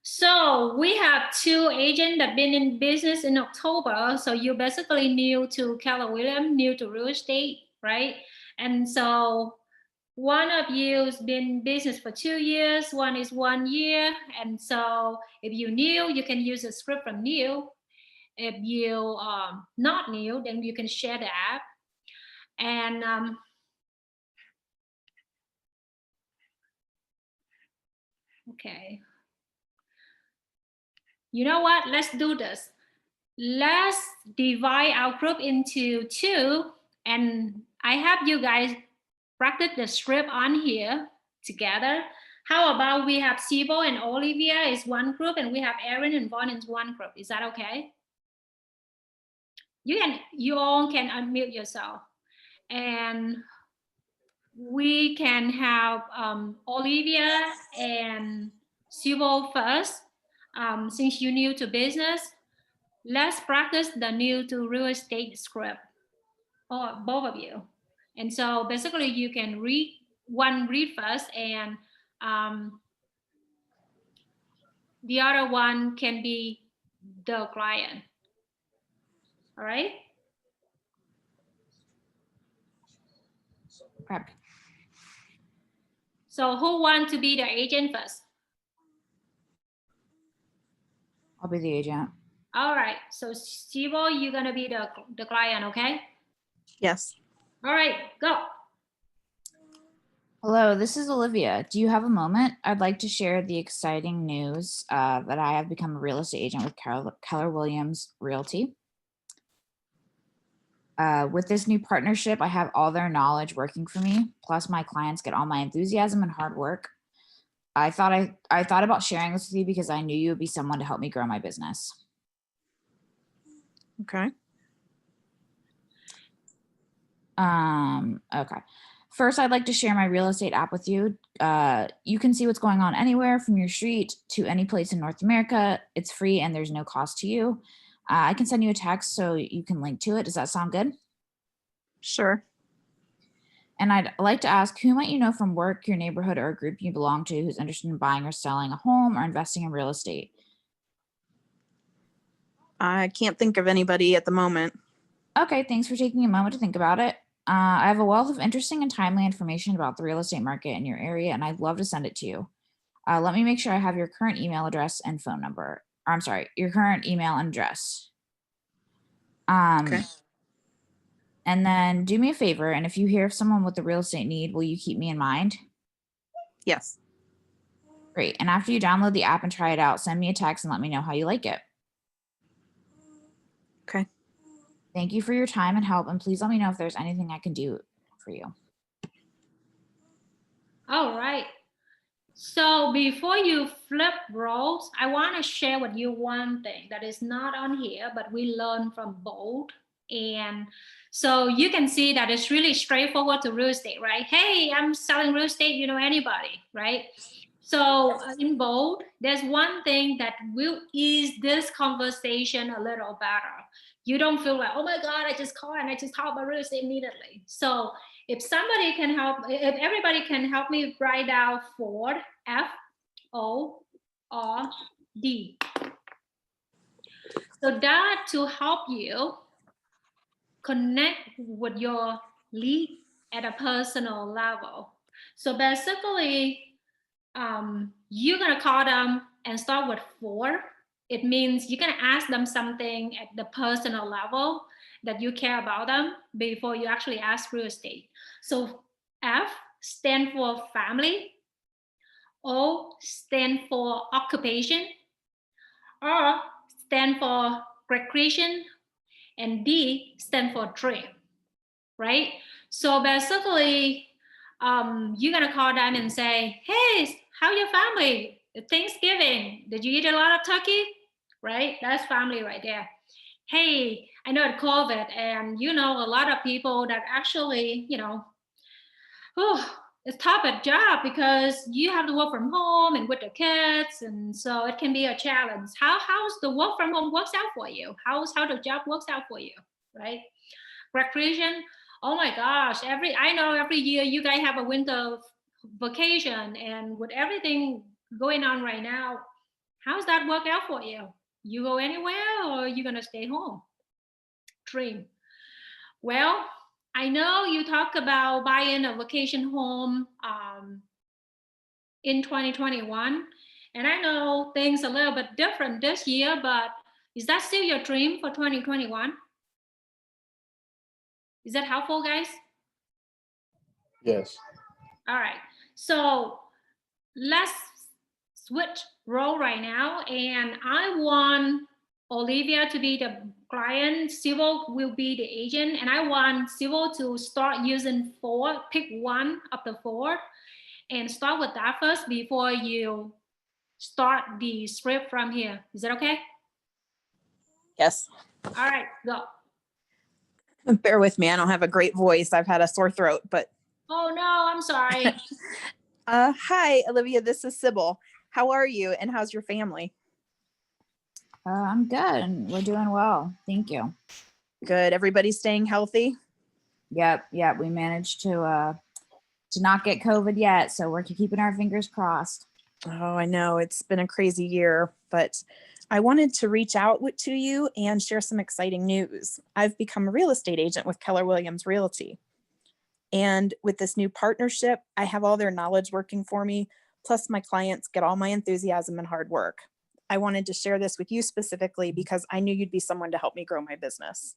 So we have 2 agents that been in business in October. So you're basically new to Keller Williams, new to real estate, right? And so one of you has been in business for 2 years, one is 1 year. And so if you're new, you can use a script from new. If you not new, then you can share the app. And okay. You know what? Let's do this. Let's divide our group into 2. And I have you guys practice the script on here together. How about we have Sibo and Olivia is one group and we have Aaron and Vaughn is one group. Is that okay? You all can unmute yourself. And we can have Olivia and Sibo first. Since you're new to business, let's practice the new to real estate script, or both of you. And so basically you can read first and the other one can be the client. All right? Okay. So who wants to be the agent first? I'll be the agent. All right, so Sibo, you're gonna be the client, okay? Yes. All right, go. Hello, this is Olivia. Do you have a moment? I'd like to share the exciting news that I have become a real estate agent with Keller Williams Realty. With this new partnership, I have all their knowledge working for me, plus my clients get all my enthusiasm and hard work. I thought about sharing this with you because I knew you would be someone to help me grow my business. Okay. Okay. First, I'd like to share my real estate app with you. You can see what's going on anywhere from your street to any place in North America. It's free and there's no cost to you. I can send you a text so you can link to it. Does that sound good? Sure. And I'd like to ask, who might you know from work, your neighborhood, or a group you belong to who's interested in buying or selling a home or investing in real estate? I can't think of anybody at the moment. Okay, thanks for taking a moment to think about it. I have a wealth of interesting and timely information about the real estate market in your area, and I'd love to send it to you. Let me make sure I have your current email address and phone number. Or, I'm sorry, your current email and address. Okay. And then do me a favor, and if you hear of someone with a real estate need, will you keep me in mind? Yes. Great. And after you download the app and try it out, send me a text and let me know how you like it. Okay. Thank you for your time and help, and please let me know if there's anything I can do for you. All right. So before you flip roles, I want to share with you one thing that is not on here, but we learned from Bold. And so you can see that it's really straightforward to real estate, right? Hey, I'm selling real estate, you know, anybody, right? So in Bold, there's one thing that will ease this conversation a little better. You don't feel like, oh my God, I just called and I just talked about real estate immediately. So if somebody can help, if everybody can help me write down Ford, F-O-R-D. So that to help you connect with your lead at a personal level. So basically, you're gonna call them and start with Ford. It means you're gonna ask them something at the personal level that you care about them before you actually ask real estate. So F stand for family, O stand for occupation, R stand for recreation, and D stand for dream, right? So basically, you're gonna call them and say, hey, how your family? Thanksgiving, did you eat a lot of turkey? Right? That's family right there. Hey, I know it's COVID, and you know a lot of people that actually, you know, it's tough at job because you have to work from home and with the kids, and so it can be a challenge. How's the work from home works out for you? How the job works out for you, right? Recreation. Oh my gosh, I know every year you guys have a winter vacation, and with everything going on right now, how's that work out for you? You go anywhere or you gonna stay home? Dream. Well, I know you talk about buying a vacation home in 2021, and I know things a little bit different this year, but is that still your dream for 2021? Is that helpful, guys? Yes. All right. So let's switch role right now, and I want Olivia to be the client, Civil will be the agent, and I want Civil to start using Ford. Pick one of the four and start with that first before you start the script from here. Is that okay? Yes. All right, go. Bear with me. I don't have a great voice. I've had a sore throat, but. Oh no, I'm sorry. Hi, Olivia. This is Sybil. How are you? And how's your family? I'm good and we're doing well. Thank you. Good. Everybody's staying healthy? Yep. We managed to not get COVID yet, so we're keeping our fingers crossed. Oh, I know it's been a crazy year, but I wanted to reach out to you and share some exciting news. I've become a real estate agent with Keller Williams Realty. And with this new partnership, I have all their knowledge working for me, plus my clients get all my enthusiasm and hard work. I wanted to share this with you specifically because I knew you'd be someone to help me grow my business.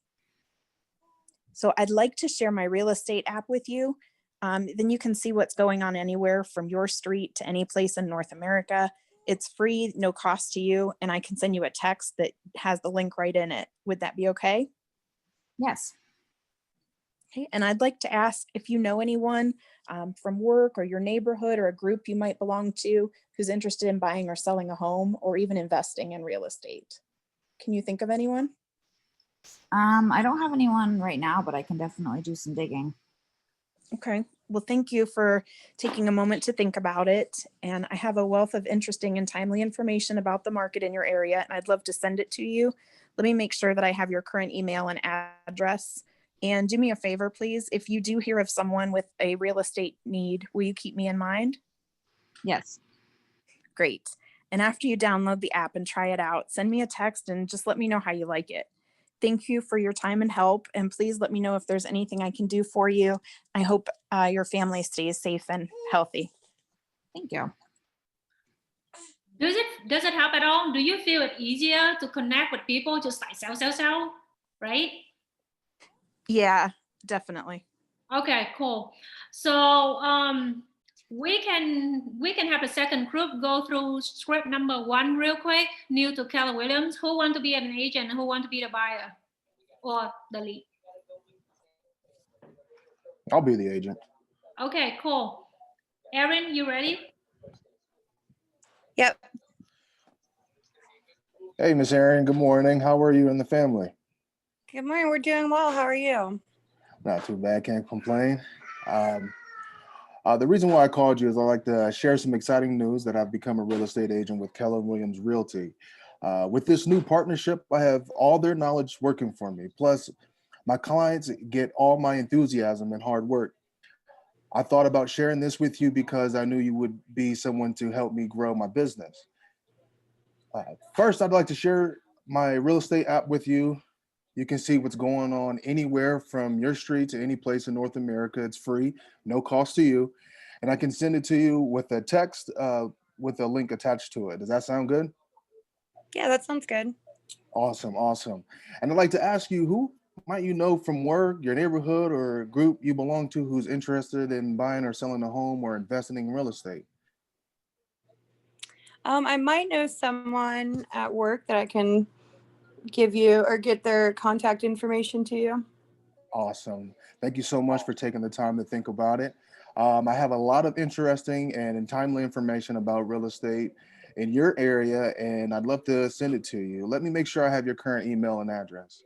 So I'd like to share my real estate app with you. then you can see what's going on anywhere from your street to any place in North America. It's free, no cost to you, and I can send you a text that has the link right in it. Would that be okay? Yes. Okay, and I'd like to ask if you know anyone from work or your neighborhood or a group you might belong to who's interested in buying or selling a home or even investing in real estate. Can you think of anyone? I don't have anyone right now, but I can definitely do some digging. Okay, well, thank you for taking a moment to think about it. And I have a wealth of interesting and timely information about the market in your area, and I'd love to send it to you. Let me make sure that I have your current email and address. And do me a favor, please. If you do hear of someone with a real estate need, will you keep me in mind? Yes. Great. And after you download the app and try it out, send me a text and just let me know how you like it. Thank you for your time and help. And please let me know if there's anything I can do for you. I hope your family stays safe and healthy. Thank you. Does it help at all? Do you feel it easier to connect with people just like sell, right? Yeah, definitely. Okay, cool. So we can have a second group go through script number 1 real quick. New to Keller Williams. Who want to be an agent? Who want to be the buyer or the lead? I'll be the agent. Okay, cool. Erin, you ready? Yep. Hey, Miss Erin, good morning. How are you and the family? Good morning. We're doing well. How are you? Not too bad, can't complain. The reason why I called you is I'd like to share some exciting news that I've become a real estate agent with Keller Williams Realty. With this new partnership, I have all their knowledge working for me. Plus, my clients get all my enthusiasm and hard work. I thought about sharing this with you because I knew you would be someone to help me grow my business. First, I'd like to share my real estate app with you. You can see what's going on anywhere from your street to any place in North America. It's free, no cost to you. And I can send it to you with a text with a link attached to it. Does that sound good? Yeah, that sounds good. Awesome, awesome. And I'd like to ask you, who might you know from work, your neighborhood, or a group you belong to who's interested in buying or selling a home or investing in real estate? I might know someone at work that I can give you or get their contact information to you. Awesome. Thank you so much for taking the time to think about it. I have a lot of interesting and timely information about real estate in your area, and I'd love to send it to you. Let me make sure I have your current email and address.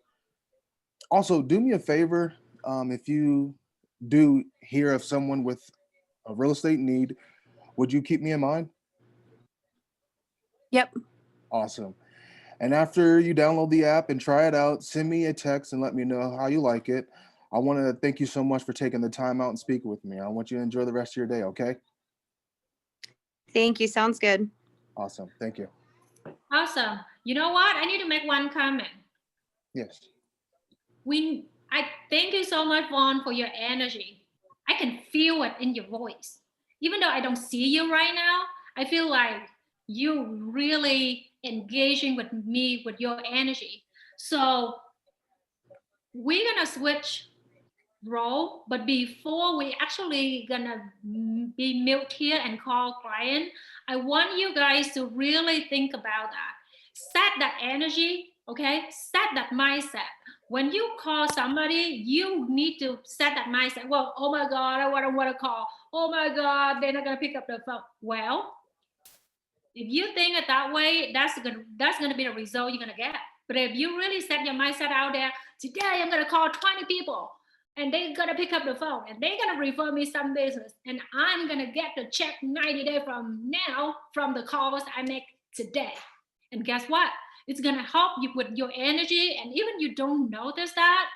Also, do me a favor, if you do hear of someone with a real estate need, would you keep me in mind? Yep. Awesome. And after you download the app and try it out, send me a text and let me know how you like it. I want to thank you so much for taking the time out and speaking with me. I want you to enjoy the rest of your day, okay? Thank you. Sounds good. Awesome. Thank you. Awesome. You know what? I need to make one comment. Yes. I thank you so much, Vaughn, for your energy. I can feel it in your voice. Even though I don't see you right now, I feel like you really engaging with me with your energy. So we're gonna switch role, but before we actually gonna be mute here and call client, I want you guys to really think about that. Set that energy, okay? Set that mindset. When you call somebody, you need to set that mindset. Well, oh my God, I don't want to call. Oh my God, they're not gonna pick up the phone. Well, if you think it that way, that's gonna be the result you're gonna get. But if you really set your mindset out there, today I'm gonna call 20 people, and they're gonna pick up the phone, and they're gonna refer me some business, and I'm gonna get the check 90 days from now from the calls I make today. And guess what? It's gonna help you with your energy, and even you don't notice that,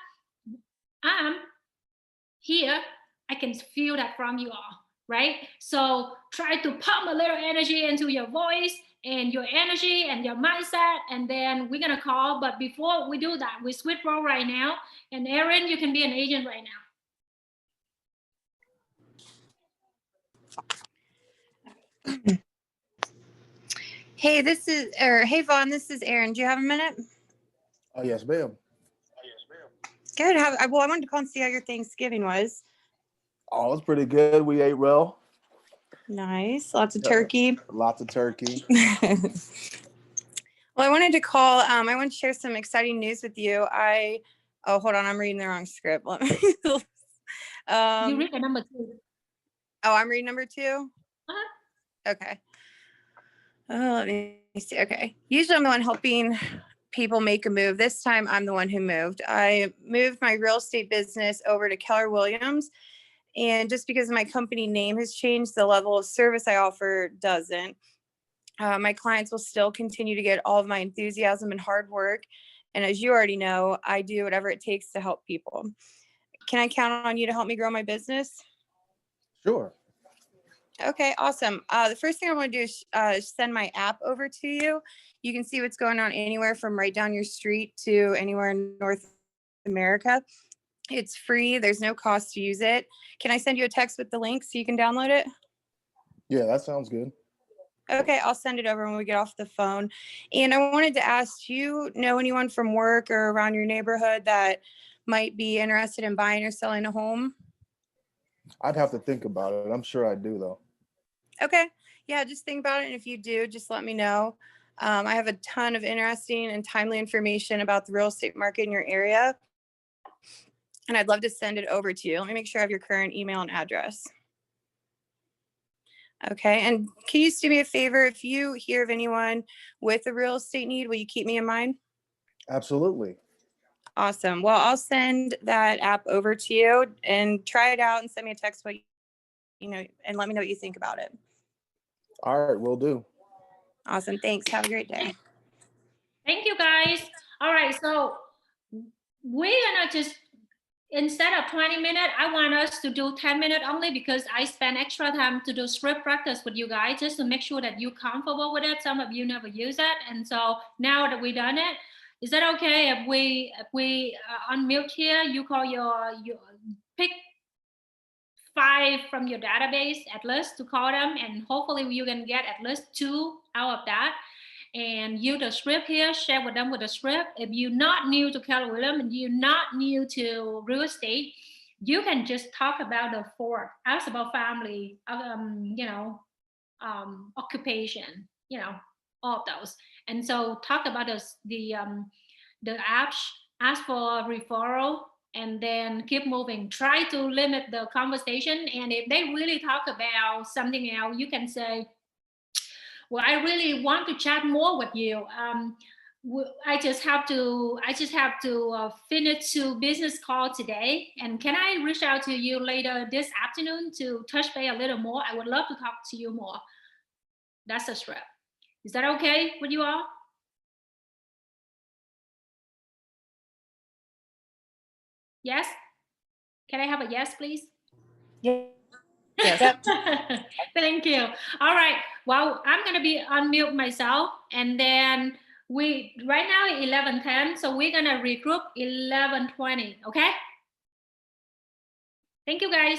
I'm here. I can feel that from you all. Right? So try to pump a little energy into your voice and your energy and your mindset, and then we're gonna call. But before we do that, we switch role right now. And Erin, you can be an agent right now. Hey, hey, Vaughn, this is Erin. Do you have a minute? Oh, yes, ma'am. Good. Well, I wanted to call and see how your Thanksgiving was. Oh, it's pretty good. We ate well. Nice. Lots of Yeah. turkey. Lots of turkey. Well, I wanted to call. I want to share some exciting news with you. Oh, hold on. I'm reading the wrong script. Let me. You um, read the number 2. oh, I'm reading number 2. Uh-huh. Okay. Oh, let me see. Okay. Usually I'm the one helping people make a move. This time I'm the one who moved. I moved my real estate business over to Keller Williams. And just because my company name has changed, the level of service I offer doesn't. My clients will still continue to get all of my enthusiasm and hard work. And as you already know, I do whatever it takes to help people. Can I count on you to help me grow my business? Sure. Okay, awesome. The first thing I want to do is send my app over to you. You can see what's going on anywhere from right down your street to anywhere in North America. It's free. There's no cost to use it. Can I send you a text with the link so you can download it? Yeah, that sounds good. Okay, I'll send it over when we get off the phone. And I wanted to ask, do you know anyone from work or around your neighborhood that might be interested in buying or selling a home? I'd have to think about it. I'm sure I do though. Okay, yeah, just think about it. And if you do, just let me know. I have a ton of interesting and timely information about the real estate market in your area. And I'd love to send it over to you. Let me make sure I have your current email and address. Okay, and can you just do me a favor? If you hear of anyone with a real estate need, will you keep me in mind? Absolutely. Awesome. Well, I'll send that app over to you and try it out and send me a text what you know and let me know what you think about it. All right, will do. Awesome. Thanks. Have a great day. Thank you, guys. All right, so we're gonna just, instead of 20 minutes, I want us to do 10 minutes only because I spend extra time to do script practice with you guys just to make sure that you're comfortable with it. Some of you never use it. And so now that we've done it, is that okay if we unmute here, you call your pick 5 from your database at least to call them, and hopefully you can get at least 2 out of that. And use the script here, share with them with the script. If you're not new to Keller Williams and you're not new to real estate, you can just talk about the 4, ask about family, occupation, all of those. And so talk about the apps, ask for a referral, and then keep moving. Try to limit the conversation. And if they really talk about something else, you can say, well, I really want to chat more with you. I just have to finish 2 business calls today. And can I reach out to you later this afternoon to touch base a little more? I would love to talk to you more. That's a script. Is that okay with you all? Yes? Can I have a yes, please? Yeah. Yes. Thank you. All right. Well, I'm gonna be unmute myself, and then we right now 11:10, so we're gonna regroup 11:20. Okay. Thank you, guys.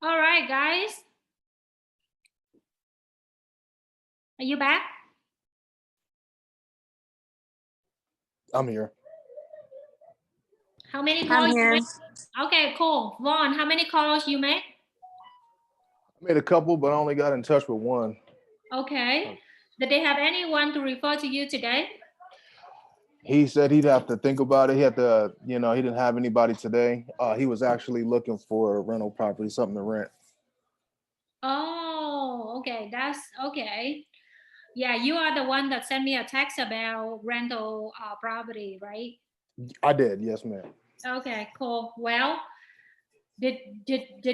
All right, guys. Are you back? I'm here. How many I'm calls you here. make? Okay, cool. Vaughn, how many calls you make? I made a couple, but I only got in touch with one. Okay. Did they have anyone to refer to you today? He said he'd have to think about it. He had to, he didn't have anybody today. He was actually looking for a rental property, something to rent. Oh, okay. That's okay. Yeah, you are the one that sent me a text about rental property, right? I did, yes, ma'am. Okay, cool. Well, did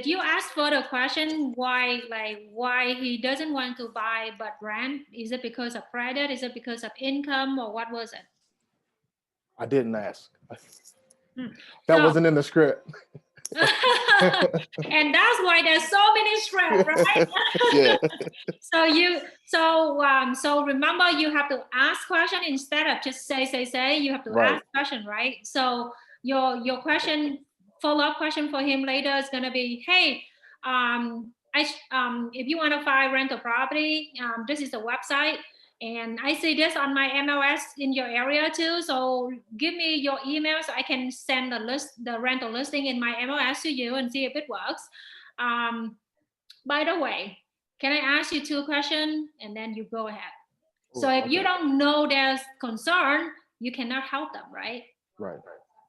you ask further question why he doesn't want to buy but rent? Is it because of credit? Is it because of income, or what was it? I didn't ask. Hmm. That So- wasn't in the script. And that's why there's so many scripts, right? Yeah. So remember, you have to ask question instead of just say. You have to Right. ask question, right? So your question, follow-up question for him later is gonna be, hey, if you want to find rental property, this is the website, and I see this on my MLS in your area too. So give me your email so I can send the rental listing in my MLS to you and see if it works. By the way, can I ask you 2 questions and then you go ahead? So if you Okay. don't know their concern, you cannot help them, right? Right.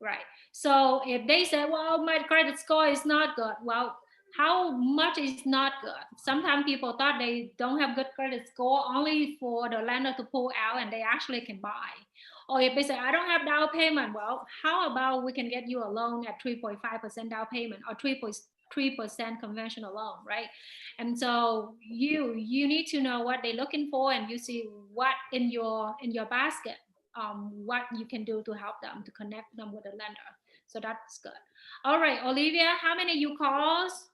Right. So if they say, well, my credit score is not good, well, how much is not good? Sometimes people thought they don't have good credit score only for the lender to pull out and they actually can buy. Or if they say, I don't have down payment, well, how about we can get you a loan at 3.5% down payment or 3% conventional loan, right? And so you need to know what they're looking for, and you see what in your basket, what you can do to help them, to connect them with a lender. So that's good. All right, Olivia, how many you calls?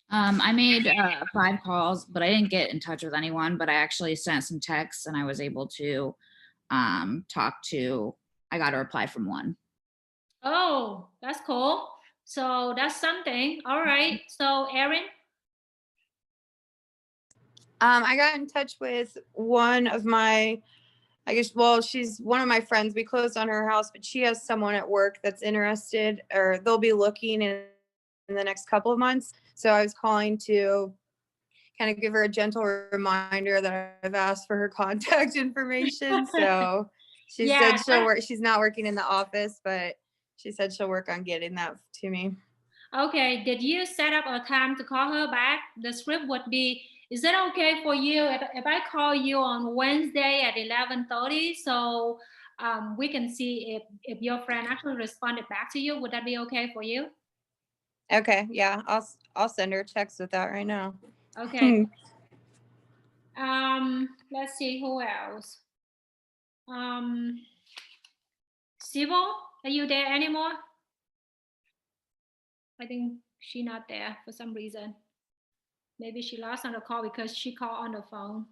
I made 5 calls, but I didn't get in touch with anyone, but I actually sent some texts and I was able to I got a reply from one. Oh, that's cool. So that's something. All right. So Erin? I got in touch with one of my, she's one of my friends. We closed on her house, but she has someone at work that's interested, or they'll be looking in the next couple of months. So I was calling to kind of give her a gentle reminder that I've asked for her contact information. So she Yeah, said she'll work. She's not working in the office, but she said she'll work on getting that to me. Okay. Did you set up a time to call her back? The script would be, is it okay for you if I call you on Wednesday at 11:30? So we can see if your friend actually responded back to you. Would that be okay for you? Okay, yeah, I'll send her a text with that right now. Okay. Let's see who else. Sybil, are you there anymore? I think she's not there for some reason. Maybe she lost on the call because she called on the phone.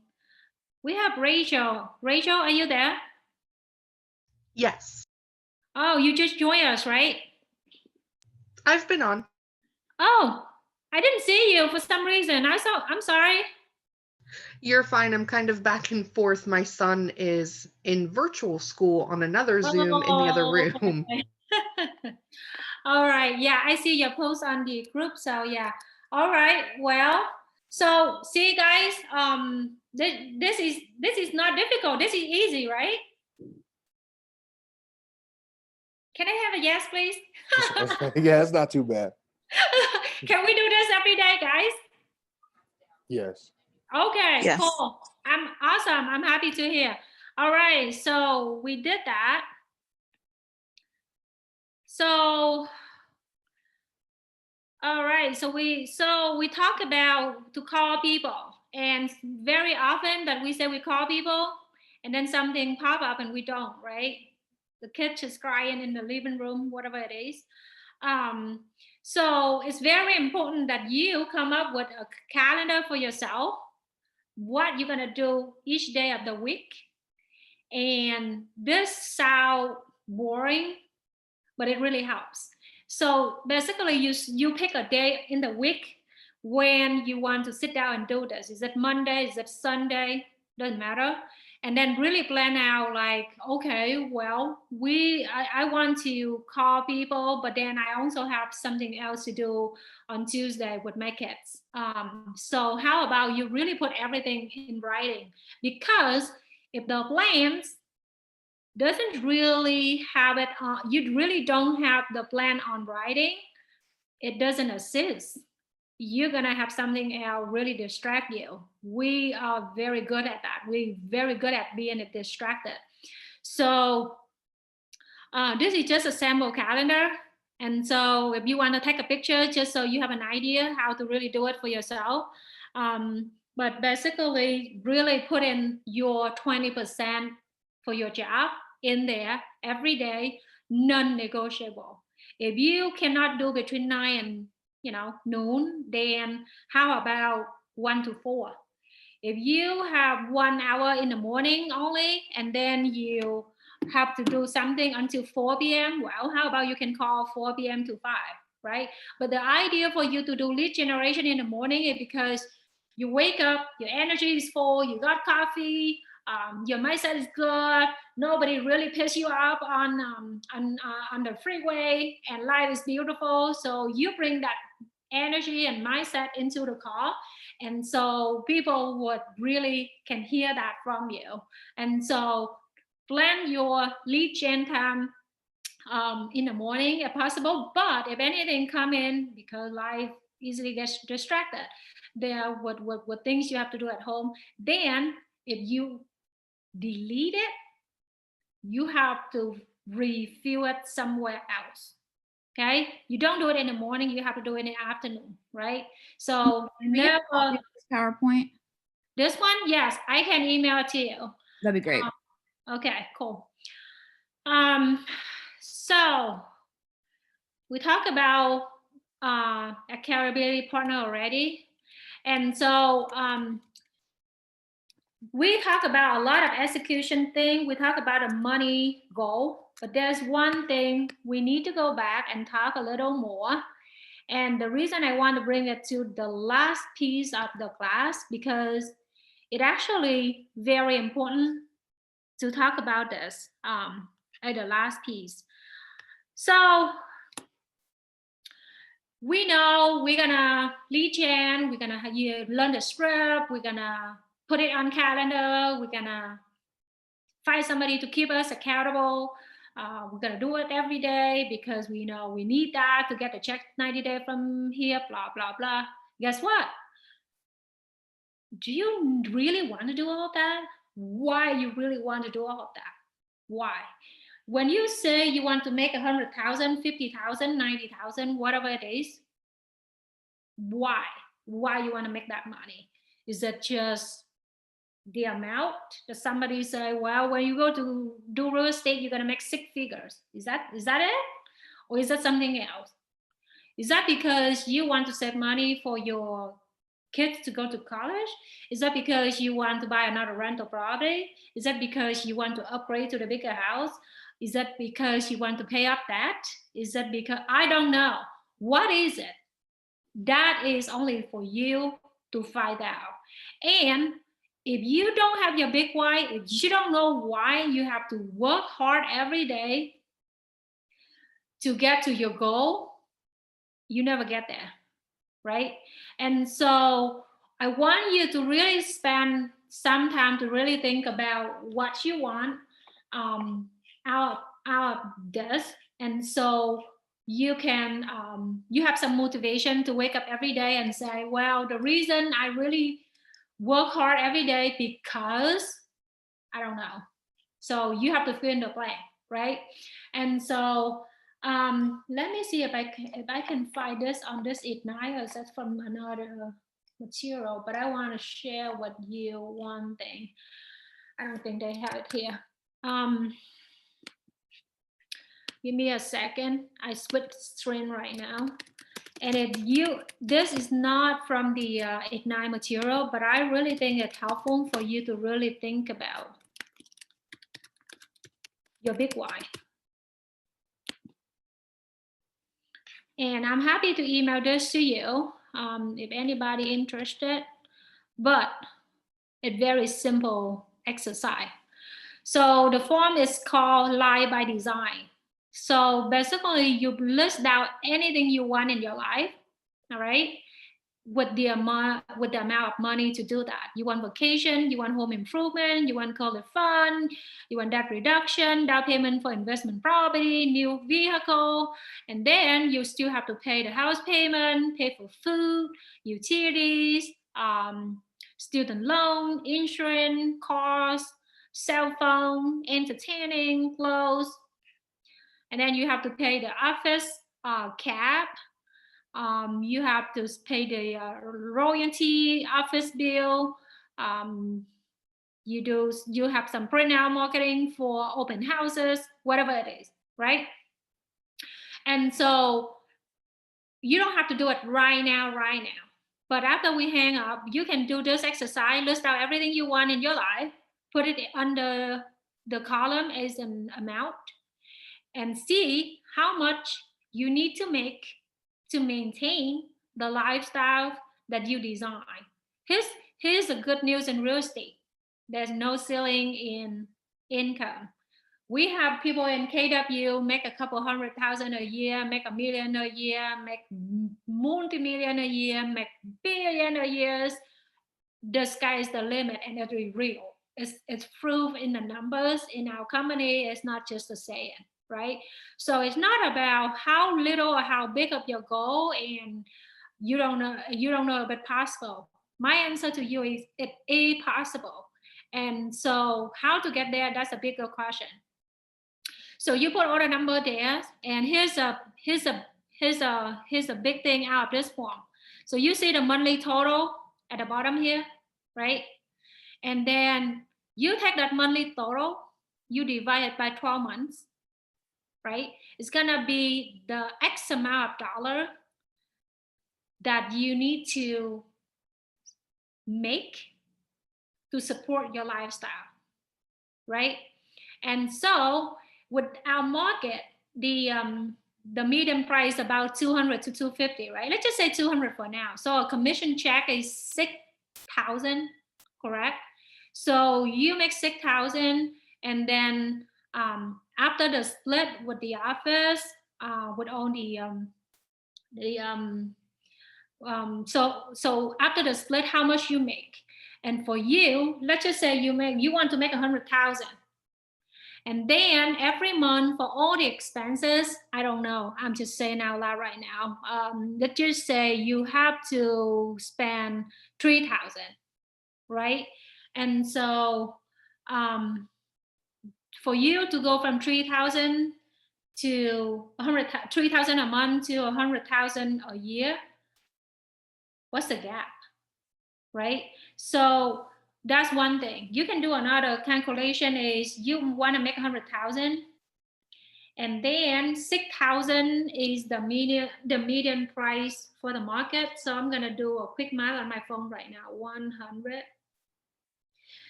We have Rachel. Rachel, are you there? Yes, Oh, you just joined us, right? I've been on. Oh, I didn't see you for some reason. I'm sorry. You're fine. I'm kind of back and forth. My son is in virtual school on another Zoom in the other Oh, room. okay. All right. Yeah, I see your post on the group. So yeah. All right. Well, so see guys, this is not difficult. This is easy, right? Can I have a yes, please? Yeah, it's not too bad. Can we do this every day, guys? Yes. Okay, Yes. cool. I'm awesome. I'm happy to hear. All right, so we did that. So, all right, so we talk about to call people, and very often that we say we call people, and then something pop up and we don't, right? The kid is crying in the living room, whatever it is. So it's very important that you come up with a calendar for yourself, what you're gonna do each day of the week. And this sounds boring, but it really helps. So basically you pick a day in the week when you want to sit down and do this. Is it Monday? Is it Sunday? Doesn't matter. And then really plan out like, okay, well, I want to call people, but then I also have something else to do on Tuesday with my kids. So how about you really put everything in writing? Because if the plans doesn't really have it on, you really don't have the plan on writing, it doesn't assist. You're gonna have something else really distract you. We are very good at that. We're very good at being distracted. So this is just a sample calendar. And so if you want to take a picture, just so you have an idea how to really do it for yourself. But basically really put in your 20% for your job in there every day, non-negotiable. If you cannot do between 9 and noon, then how about 1 to 4? If you have 1 hour in the morning only, and then you have to do something until 4 p.m., well, how about you can call 4 p.m. to 5, right? But the idea for you to do lead generation in the morning is because you wake up, your energy is full, you got coffee, your mindset is good, nobody really piss you up on the freeway, and life is beautiful. So you bring that energy and mindset into the call, and so people would really can hear that from you. And so plan your lead gen time in the morning if possible. But if anything come in, because life easily gets distracted, there what things you have to do at home, then if you delete it, you have to refill it somewhere else. Okay, you don't do it in the morning, you have to do it in the afternoon, right? So never PowerPoint. This one, yes, I can email it to you. That'd be great. Okay, cool. So we talked about accountability partner already, and so we talk about a lot of execution thing. We talk about a money goal, but there's one thing we need to go back and talk a little more. And the reason I want to bring it to the last piece of the class, because it actually very important to talk about this at the last piece. So we know we're gonna lead gen, we're gonna learn the script, we're gonna put it on calendar, we're gonna find somebody to keep us accountable. We're gonna do it every day because we know we need that to get the check 90 days from here, blah, blah, blah. Guess what? Do you really want to do all of that? Why you really want to do all of that? Why? When you say you want to make 100,000, 50,000, 90,000, whatever it is, why? Why you want to make that money? Is it just the amount that somebody say, well, when you go to do real estate, you're going to make 6 figures? Is that it? Or is that something else? Is that because you want to save money for your kids to go to college? Is that because you want to buy another rental property? Is that because you want to upgrade to the bigger house? Is that because you want to pay up that? Is that because, I don't know. What is it? That is only for you to find out. And if you don't have your big why, if you don't know why you have to work hard every day to get to your goal, you never get there, right? And so I want you to really spend some time to really think about what you want out of this. And so you can, you have some motivation to wake up every day and say, well, the reason I really work hard every day because I don't know. So you have to fill in the blank, right? And so let me see if I can find this on this Ignite, or that's from another material, but I want to share with you one thing. I don't think they have it here. Give me a second. I switched screen right now. And if you, this is not from the Ignite material, but I really think it's helpful for you to really think about your big why. And I'm happy to email this to you. if anybody interested, but it's very simple exercise. So the form is called Life by Design. So basically you list down anything you want in your life, all right? With the amount of money to do that. You want vacation, you want home improvement, you want college fund, you want debt reduction, down payment for investment property, new vehicle, and then you still have to pay the house payment, pay for food, utilities, student loan, insurance, cars, cell phone, entertaining, clothes, and then you have to pay the office cap. You have to pay the royalty office bill. You have some print-out marketing for open houses, whatever it is, right? And so you don't have to do it right now. But after we hang up, you can do this exercise, list out everything you want in your life, put it under the column as an amount, and see how much you need to make to maintain the lifestyle that you design. Here's the good news in real estate. There's no ceiling in income. We have people in KW make a couple $100,000 a year, make $1 million a year, make multi-million a year, make billion a year. The sky is the limit, and it's real. It's proof in the numbers in our company. It's not just a saying, right? So it's not about how little or how big of your goal, and you don't know if it's possible. My answer to you is it is possible. And so how to get there, that's a bigger question. So you put all the number there, and here's a big thing out of this form. So you see the monthly total at the bottom here, right? And then you take that monthly total, you divide it by 12 months, right? It's gonna be the X amount of dollar that you need to make to support your lifestyle, right? And so with our market, the median price about 200 to 250, right? Let's just say 200 for now. So a commission check is 6,000, correct? So you make 6,000, and then after the split with the office, with all so after the split, how much you make? And for you, let's just say you want to make 100,000. And then every month for all the expenses, I don't know, I'm just saying out loud right now. Let's just say you have to spend 3,000, right? And so for you to go from 3,000 to 3,000 a month to 100,000 a year, what's the gap, right? So that's one thing. You can do another calculation is you want to make 100,000, and then 6,000 is the median price for the market. So I'm gonna do a quick math on my phone right now. 100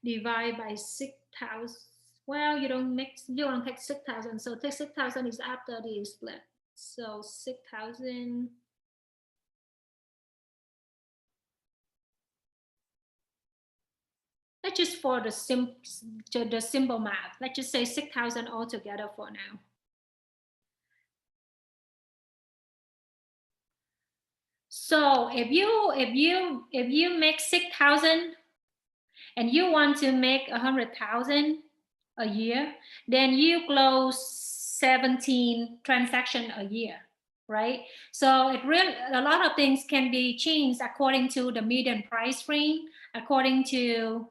divided by 6,000. Well, you don't take 6,000. So take 6,000 is after the split. So 6,000. Let's just for the simple math, let's just say 6,000 altogether for now. So if you make 6,000 and you want to make 100,000 a year, then you close 17 transactions a year, right? So a lot of things can be changed according to the median price range, according to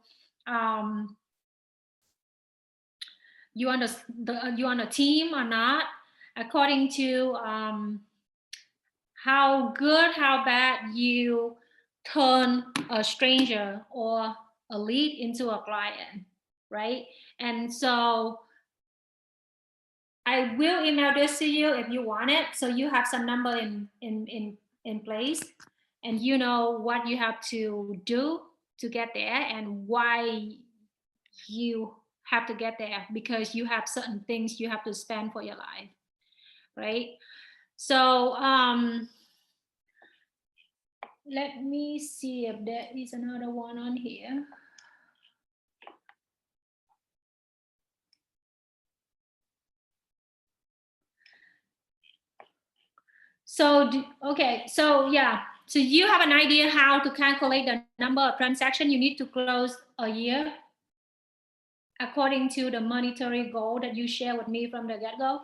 you on a team or not, according to how good, how bad you turn a stranger or a lead into a client, right? And so I will email this to you if you want it, so you have some number in place, and you know what you have to do to get there and why you have to get there, because you have certain things you have to spend for your life, right? So let me see if there is another one on here. So, okay, so yeah, so you have an idea how to calculate the number of transactions you need to close a year according to the monetary goal that you share with me from the get-go?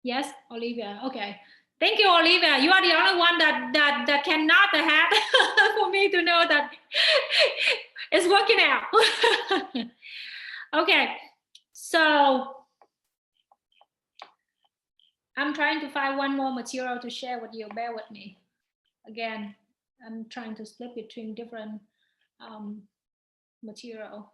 Yes, Olivia. Okay. Thank you, Olivia. You are the only one that can nod the head for me to know that it's working out. Okay. So I'm trying to find one more material to share with you. Bear with me. Again, I'm trying to split between different material.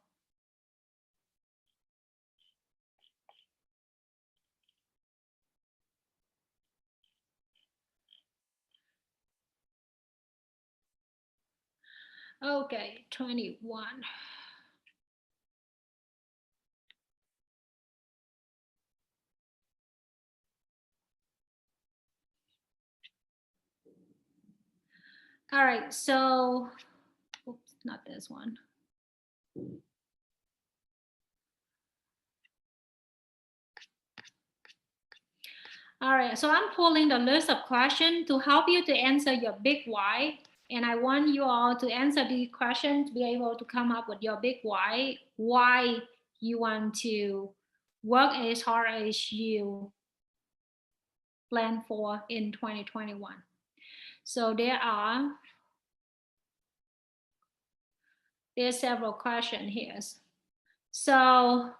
Okay, 21. All right, so, oops, not this one. All right, so I'm pulling the list of questions to help you to answer your big why. And I want you all to answer the question to be able to come up with your big why you want to work as hard as you plan for in 2021. So there's several questions here. So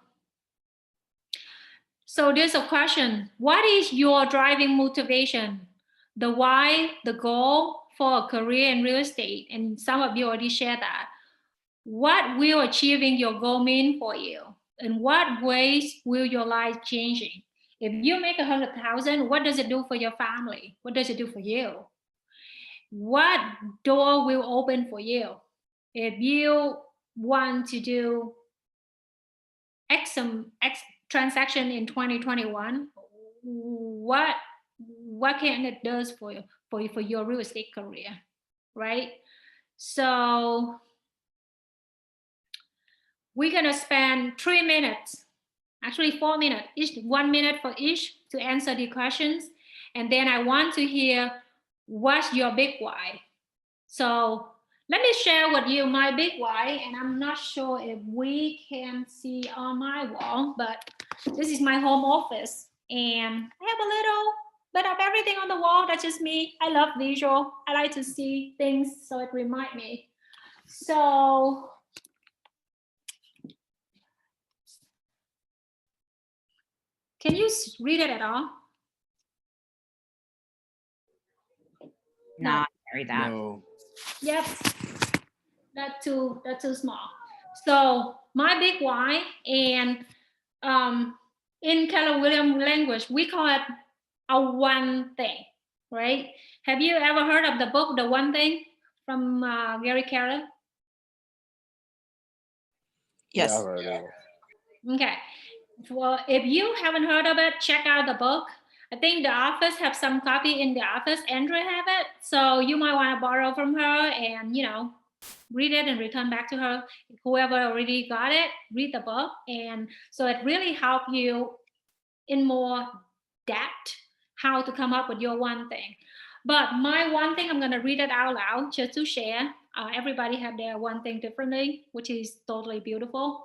there's a question. What is your driving motivation? The why, the goal for a career in real estate. And some of you already shared that. What will achieving your goal mean for you? In what ways will your life changing? If you make 100,000, what does it do for your family? What does it do for you? What door will open for you? If you want to do X transaction in 2021, what can it do for your real estate career, right? So we're gonna spend 3 minutes, actually 4 minutes, each 1 minute for each to answer the questions. And then I want to hear what's your big why. So let me share with you my big why, and I'm not sure if we can see on my wall, but this is my home office, and I have a little bit of everything on the wall. That's just me. I love visual. I like to see things so it reminds me. So can you read it at all? No, I can't read that. No. Yep, that's too small. So my big why, and in Keller Williams language, we call it a one thing, right? Have you ever heard of the book, The One Thing, from Gary Keller? Yes. Yeah, I've heard of it. Okay. Well, if you haven't heard of it, check out the book. I think the office have some copy in the office. Andrea have it, so you might want to borrow from her and read it and return back to her. Whoever already got it, read the book, and so it really help you in more depth how to come up with your one thing. But my one thing, I'm going to read it out loud just to share. Everybody have their one thing differently, which is totally beautiful.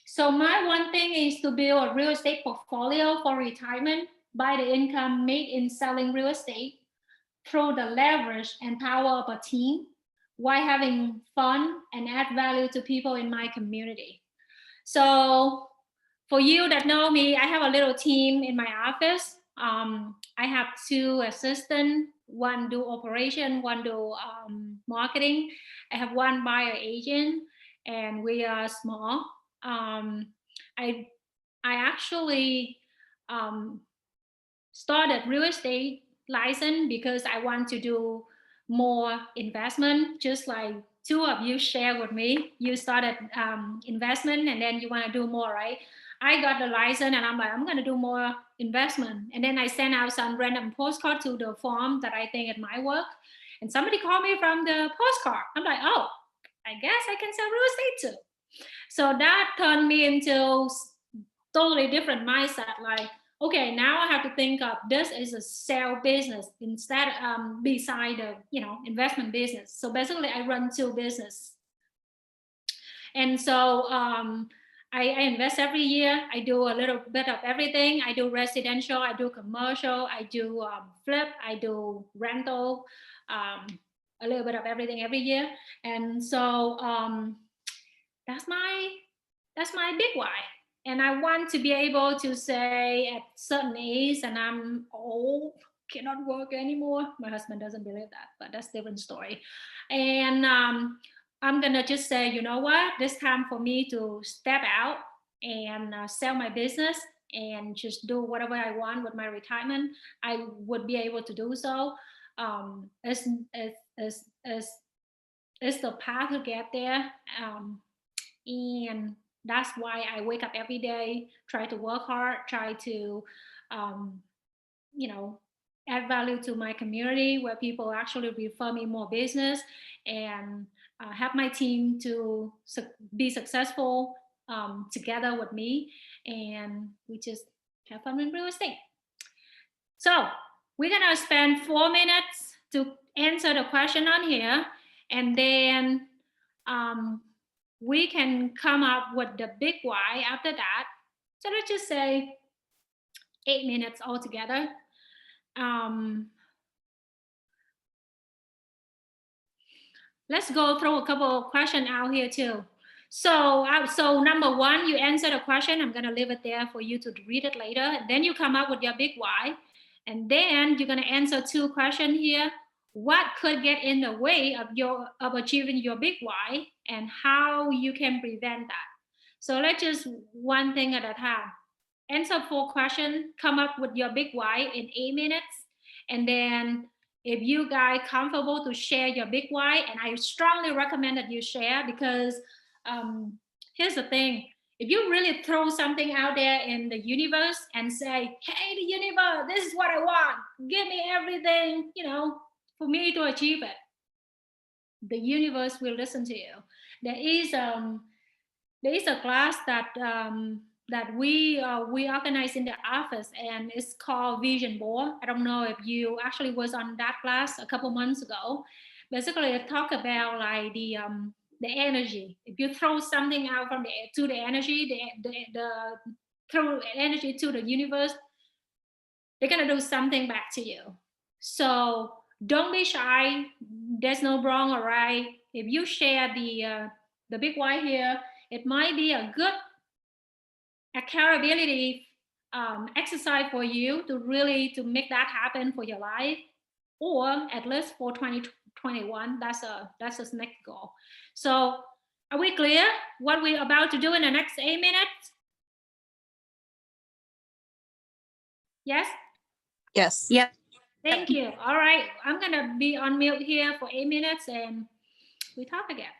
So my one thing is to build a real estate portfolio for retirement by the income made in selling real estate through the leverage and power of a team while having fun and add value to people in my community. So for you that know me, I have a little team in my office. I have 2 assistants, one do operation, one do marketing. I have 1 buyer agent, and we are small. I actually started real estate license because I want to do more investment, just like two of you share with me. You started investment and then you want to do more, right? I got the license and I'm like, I'm going to do more investment. And then I sent out some random postcard to the farm that I think it might work. And somebody called me from the postcard. I'm like, oh, I guess I can sell real estate too. So that turned me into totally different mindset. Like, okay, now I have to think of this as a sale business instead beside the investment business. So basically, I run two business, and so I invest every year. I do a little bit of everything. I do residential, I do commercial, I do flip, I do rental, a little bit of everything every year. And so that's my big why. And I want to be able to say at certain age, and I'm old, cannot work anymore. My husband doesn't believe that, but that's a different story. And I'm gonna just say, you know what, this time for me to step out and sell my business and just do whatever I want with my retirement. I would be able to do so. It's the path to get there. And that's why I wake up every day, try to work hard, try to, add value to my community where people actually refer me more business, and help my team to be successful together with me. And we just have fun in real estate. So we're gonna spend 4 minutes to answer the question on here, and then we can come up with the big why after that. So let's just say 8 minutes altogether. Let's go through a couple of questions out here too. So number one, you answer the question. I'm gonna leave it there for you to read it later. And then you come up with your big why. And then you're gonna answer 2 questions here. What could get in the way of achieving your big why, and how you can prevent that? So let's just one thing at a time. Answer 4 questions, come up with your big why in 8 minutes. And then if you guys comfortable to share your big why, and I strongly recommend that you share, because here's the thing. If you really throw something out there in the universe and say, hey, the universe, this is what I want, give me everything, for me to achieve it, the universe will listen to you. There is a class that we organize in the office, and it's called Vision Board. I don't know if you actually was on that class a couple months ago. Basically, it talk about like the energy. If you throw something out from the energy, throw energy to the universe, they're gonna do something back to you. So don't be shy. There's no wrong or right. If you share the big why here, it might be a good accountability exercise for you to make that happen for your life, or at least for 2021. That's a next goal. So are we clear what we're about to do in the next 8 minutes? Yes. Yes. Yep. Thank you. All right, I'm gonna be on mute here for 8 minutes and we talk again.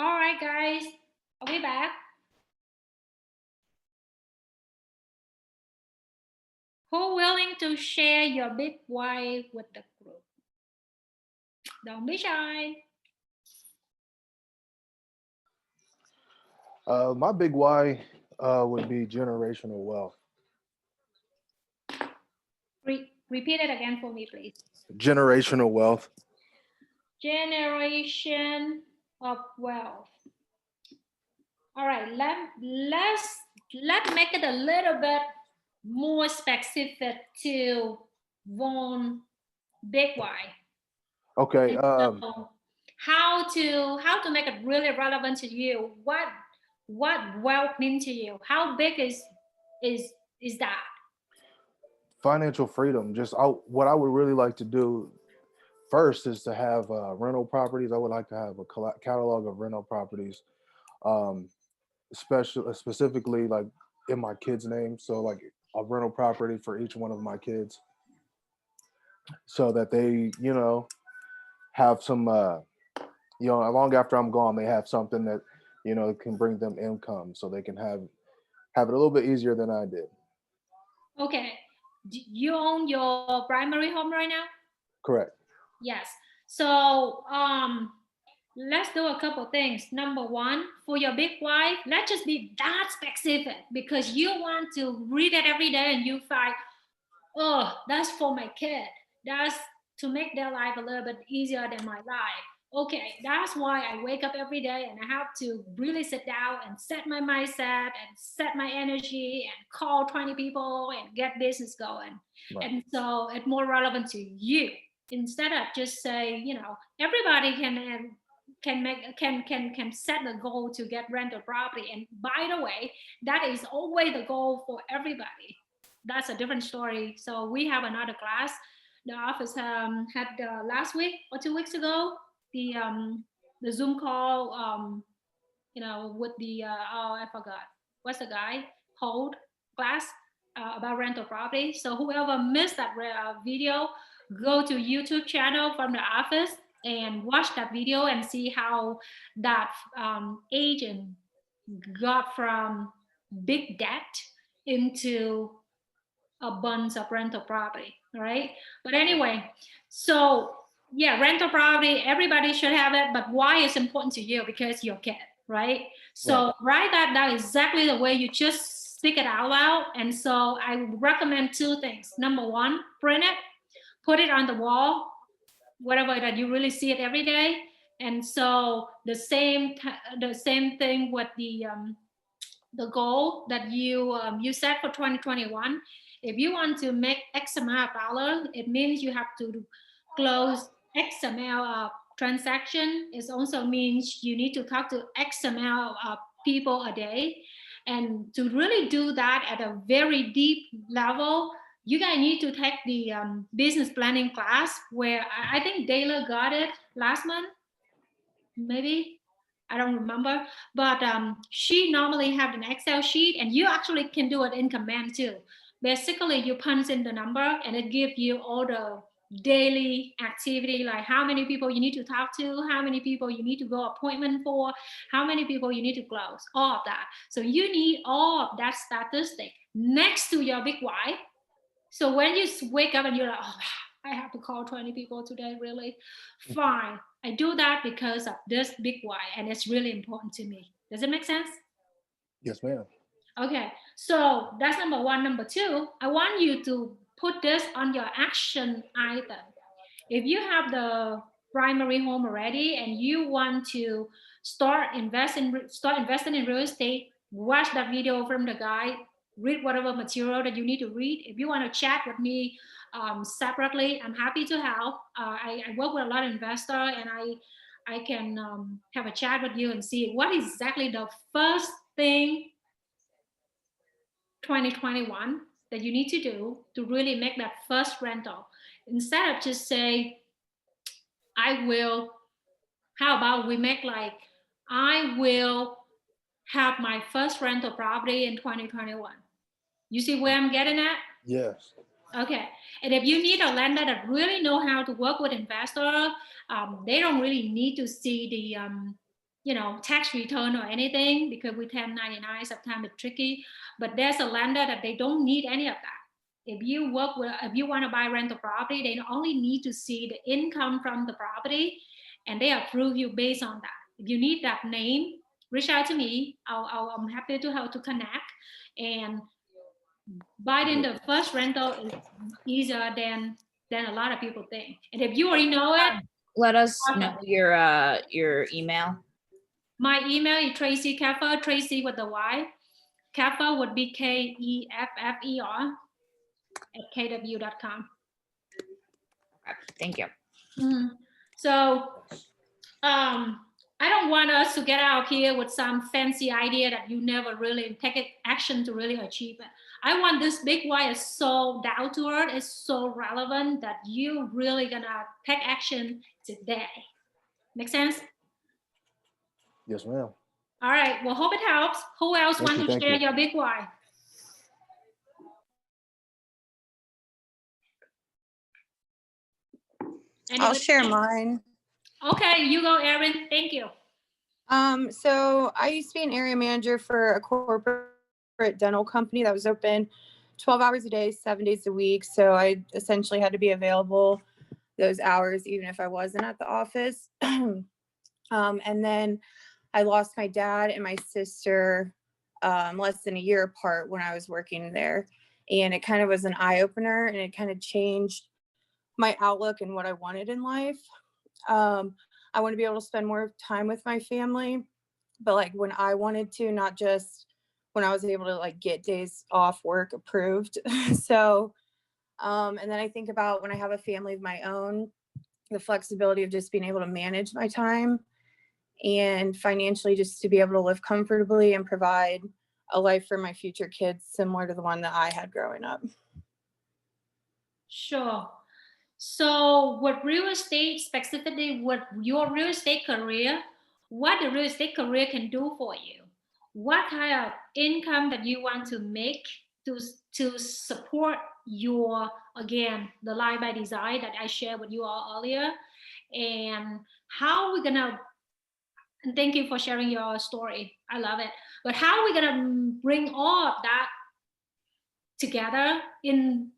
All right, guys, I'll be back. Who willing to share your big why with the group? Don't be shy. My big why would be generational wealth. Repeat it again for me, please. Generational wealth. Generation of wealth. All right, let's make it a little bit more specific to Von Big Why. Okay. So how to make it really relevant to you? What wealth means to you? How big is that? Financial freedom. Just what I would really like to do first is to have rental properties. I would like to have a catalog of rental properties, specifically like in my kids' name. So like a rental property for each one of my kids, so that they, have some, long after I'm gone, they have something that, can bring them income, so they can have it a little bit easier than I did. Okay. Do you own your primary home right now? Correct. Yes. So let's do a couple things. Number one, for your big why, let's just be that specific, because you want to read it every day and you find, oh, that's for my kid. That's to make their life a little bit easier than my life. Okay, that's why I wake up every day and I have to really sit down and set my mindset and set my energy and call 20 people and get business going. Right. And so it's more relevant to you, instead of just say, everybody can set the goal to get rental property. And by the way, that is always the goal for everybody. That's a different story. So we have another class. The office had last week or 2 weeks ago, the Zoom call, with the I forgot what's the guy hold class about rental property. So whoever missed that video, go to YouTube channel from the office and watch that video and see how that agent got from big debt into a bunch of rental property. All right. But anyway, so yeah, rental property, everybody should have it. But why is important to you? Because you're a kid, right? So write that down exactly the way you just speak it out loud. And so I recommend 2 things. Number one, print it, put it on the wall, whatever that you really see it every day. And so the same thing with the goal that you set for 2021. If you want to make X amount of dollars, it means you have to close X amount of transaction. It also means you need to talk to X amount of people a day. And to really do that at a very deep level, you guys need to take the business planning class, where I think Dayla got it last month, maybe. I don't remember, but she normally have an Excel sheet, and you actually can do it in command too. Basically, you punch in the number and it gives you all the daily activity, like how many people you need to talk to, how many people you need to go appointment for, how many people you need to close, all of that. So you need all of that statistic next to your big why. So when you wake up and you're like, oh, I have to call 20 people today, really? Fine. I do that because of this big why, and it's really important to me. Does it make sense? Yes, ma'am. Okay, so that's number one. Number two, I want you to put this on your action item. If you have the primary home already and you want to start investing in real estate, watch that video from the guy, read whatever material that you need to read. If you want to chat with me separately, I'm happy to help. I work with a lot of investors, and I can have a chat with you and see what exactly the first thing 2021 that you need to do to really make that first rental. Instead of just say, I will, how about we make like, I will have my first rental property in 2021. You see where I'm getting at? Yes. Okay. And if you need a lender that really know how to work with investors, they don't really need to see tax return or anything, because with 1099 sometimes it's tricky. But there's a lender that they don't need any of that. If you want to buy rental property, they only need to see the income from the property, and they approve you based on that. If you need that name, reach out to me. I'm happy to help to connect. And buying the first rental is easier than a lot of people think. And if you already know it, Let us awesome. know your email. My email is Tracy Keffer, Tracy with the Y. Keffer would be KEFFER at kw.com. Okay, thank you. So I don't want us to get out here with some fancy idea that you never really take action to really achieve it. I want this big why is so down to earth, is so relevant that you really gonna take action today. Make sense? Yes, ma'am. All right. Well, hope it helps. Who else Thank want you, to thank share you. your big why? I'll Anybody? share mine. Okay, you go, Erin. Thank you. So I used to be an area manager for a corporate dental company that was open 12 hours a day, 7 days a week. So I essentially had to be available those hours, even if I wasn't at the office. And then I lost my dad and my sister less than a year apart when I was working there. And it kind of was an eye opener, and it kind of changed my outlook and what I wanted in life. I want to be able to spend more time with my family, but like when I wanted to, not just when I was able to like get days off work approved. So, and then I think about when I have a family of my own, the flexibility of just being able to manage my time and financially just to be able to live comfortably and provide a life for my future kids similar to the one that I had growing up. Sure. So with real estate, specifically with your real estate career, what the real estate career can do for you? What kind of income that you want to make to support your, again, the Live by Design that I shared with you all earlier? And how we're gonna, and thank you for sharing your story. I love it. But how are we gonna bring all of that together in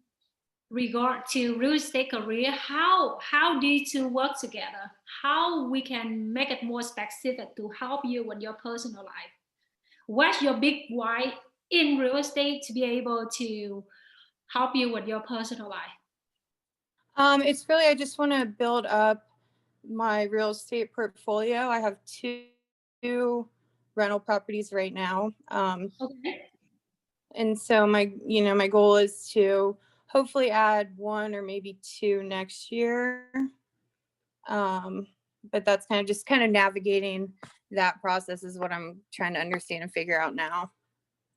regard to real estate career? How these two work together? How we can make it more specific to help you with your personal life? What's your big why in real estate to be able to help you with your personal life? It's really, I just want to build up my real estate portfolio. I have two rental properties right now. Okay. And so my goal is to hopefully add one or maybe two next year. But that's kind of navigating that process is what I'm trying to understand and figure out now.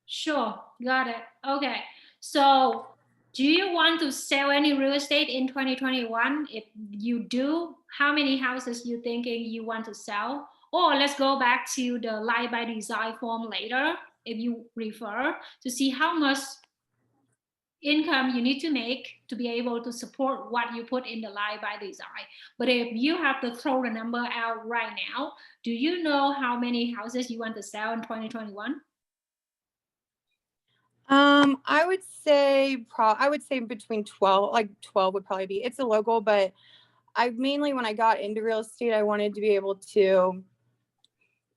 Sure, got it. Okay, so do you want to sell any real estate in 2021? If you do, how many houses you thinking you want to sell? Or let's go back to the Live by Design form later, if you prefer, to see how much income you need to make to be able to support what you put in the Live by Design. But if you have to throw the number out right now, do you know how many houses you want to sell in 2021? I would say between 12, like 12 would probably be, it's a local, but I mainly, when I got into real estate, I wanted to be able to,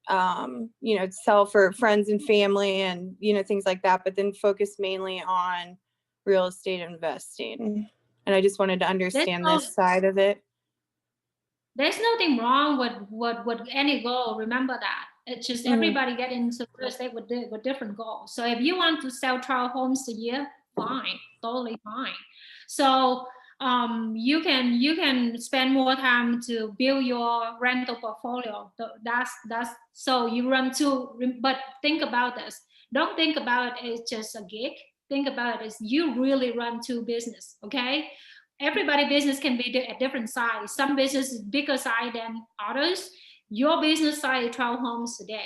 sell for friends and family and, things like that, but then focus mainly on real estate investing. And I just wanted to understand this side of it. There's nothing wrong with any goal. Remember that. It's just everybody get into real estate with different goals. So if you want to sell 12 homes a year, fine, totally fine. So you can spend more time to build your rental portfolio. That's so you run two. But think about this. Don't think about it as just a gig. Think about it as you really run two business. Okay. Everybody business can be at different size. Some business is bigger size than others. your business size is 12 homes a day,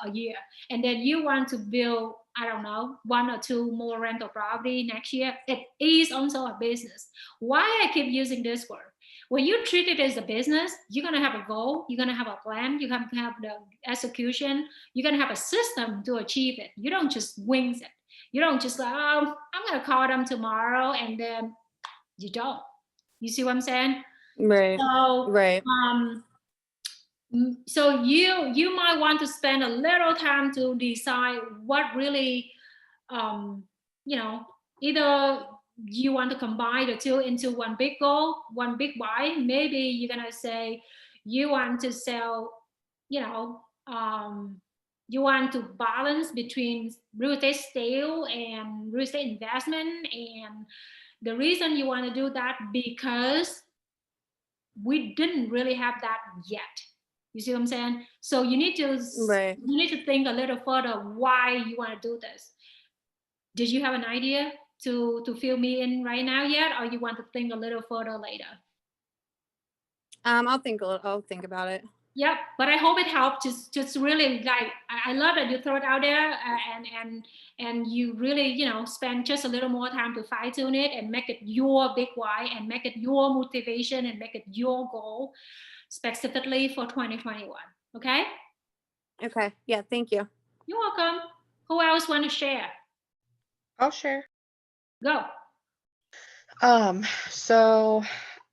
a year, and then you want to build, I don't know, 1 or 2 more rental property next year, it is also a business. Why I keep using this word? When you treat it as a business, you're gonna have a goal, you're gonna have a plan, you're gonna have the execution, you're gonna have a system to achieve it. You don't just wings it. You don't just like, oh, I'm gonna call them tomorrow, and then you don't. You see what I'm saying? Right. So, Right. so you might want to spend a little time to decide what really, you know, either you want to combine the two into one big goal, one big why. Maybe you're gonna say you want to sell, you know, you want to balance between real estate sale and real estate investment. And the reason you want to do that because we didn't really have that yet. You see what I'm saying? So you need to Right. you need to think a little further why you want to do this. Did you have an idea to fill me in right now yet, or you want to think a little further later? I'll think about it. Yep, but I hope it helped. Just really like I love that you throw it out there, and you really, you know, spend just a little more time to fine tune it and make it your big why and make it your motivation and make it your goal specifically for 2021. Okay? Okay. Yeah. Thank you. You're welcome. Who else want to share? I'll share. Go. So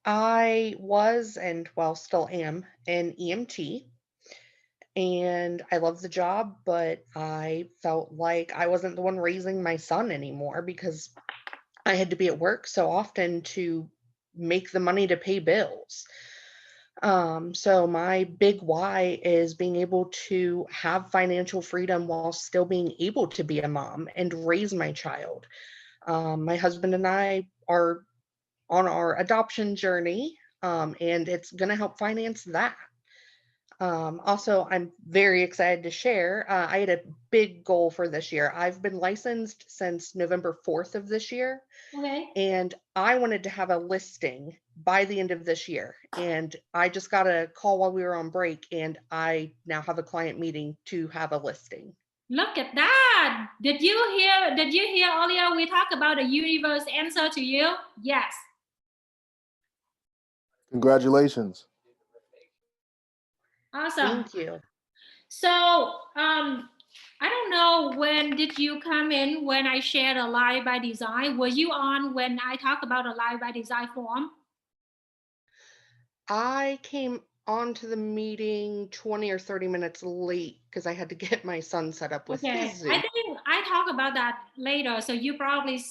I was, and well, still am, an EMT, and I love the job, but I felt like I wasn't the one raising my son anymore because I had to be at work so often to make the money to pay bills. So my big why is being able to have financial freedom while still being able to be a mom and raise my child. My husband and I are on our adoption journey, and it's going to help finance that. Also, I'm very excited to share. I had a big goal for this year. I've been licensed since November 4th of this year, Okay. and I wanted to have a listing by the end of this year. And I just got a call while we were on break, and I now have a client meeting to have a listing. Look at that. Did you hear earlier we talked about the universe answer to you? Yes. Congratulations. Awesome. Thank you. So, I don't know, when did you come in when I shared a Live by Design? Were you on when I talked about a Live by Design form? I came onto the meeting 20 or 30 minutes late because I had to get my son set up with Okay, his Zoom. I think I talk about that later. So you probably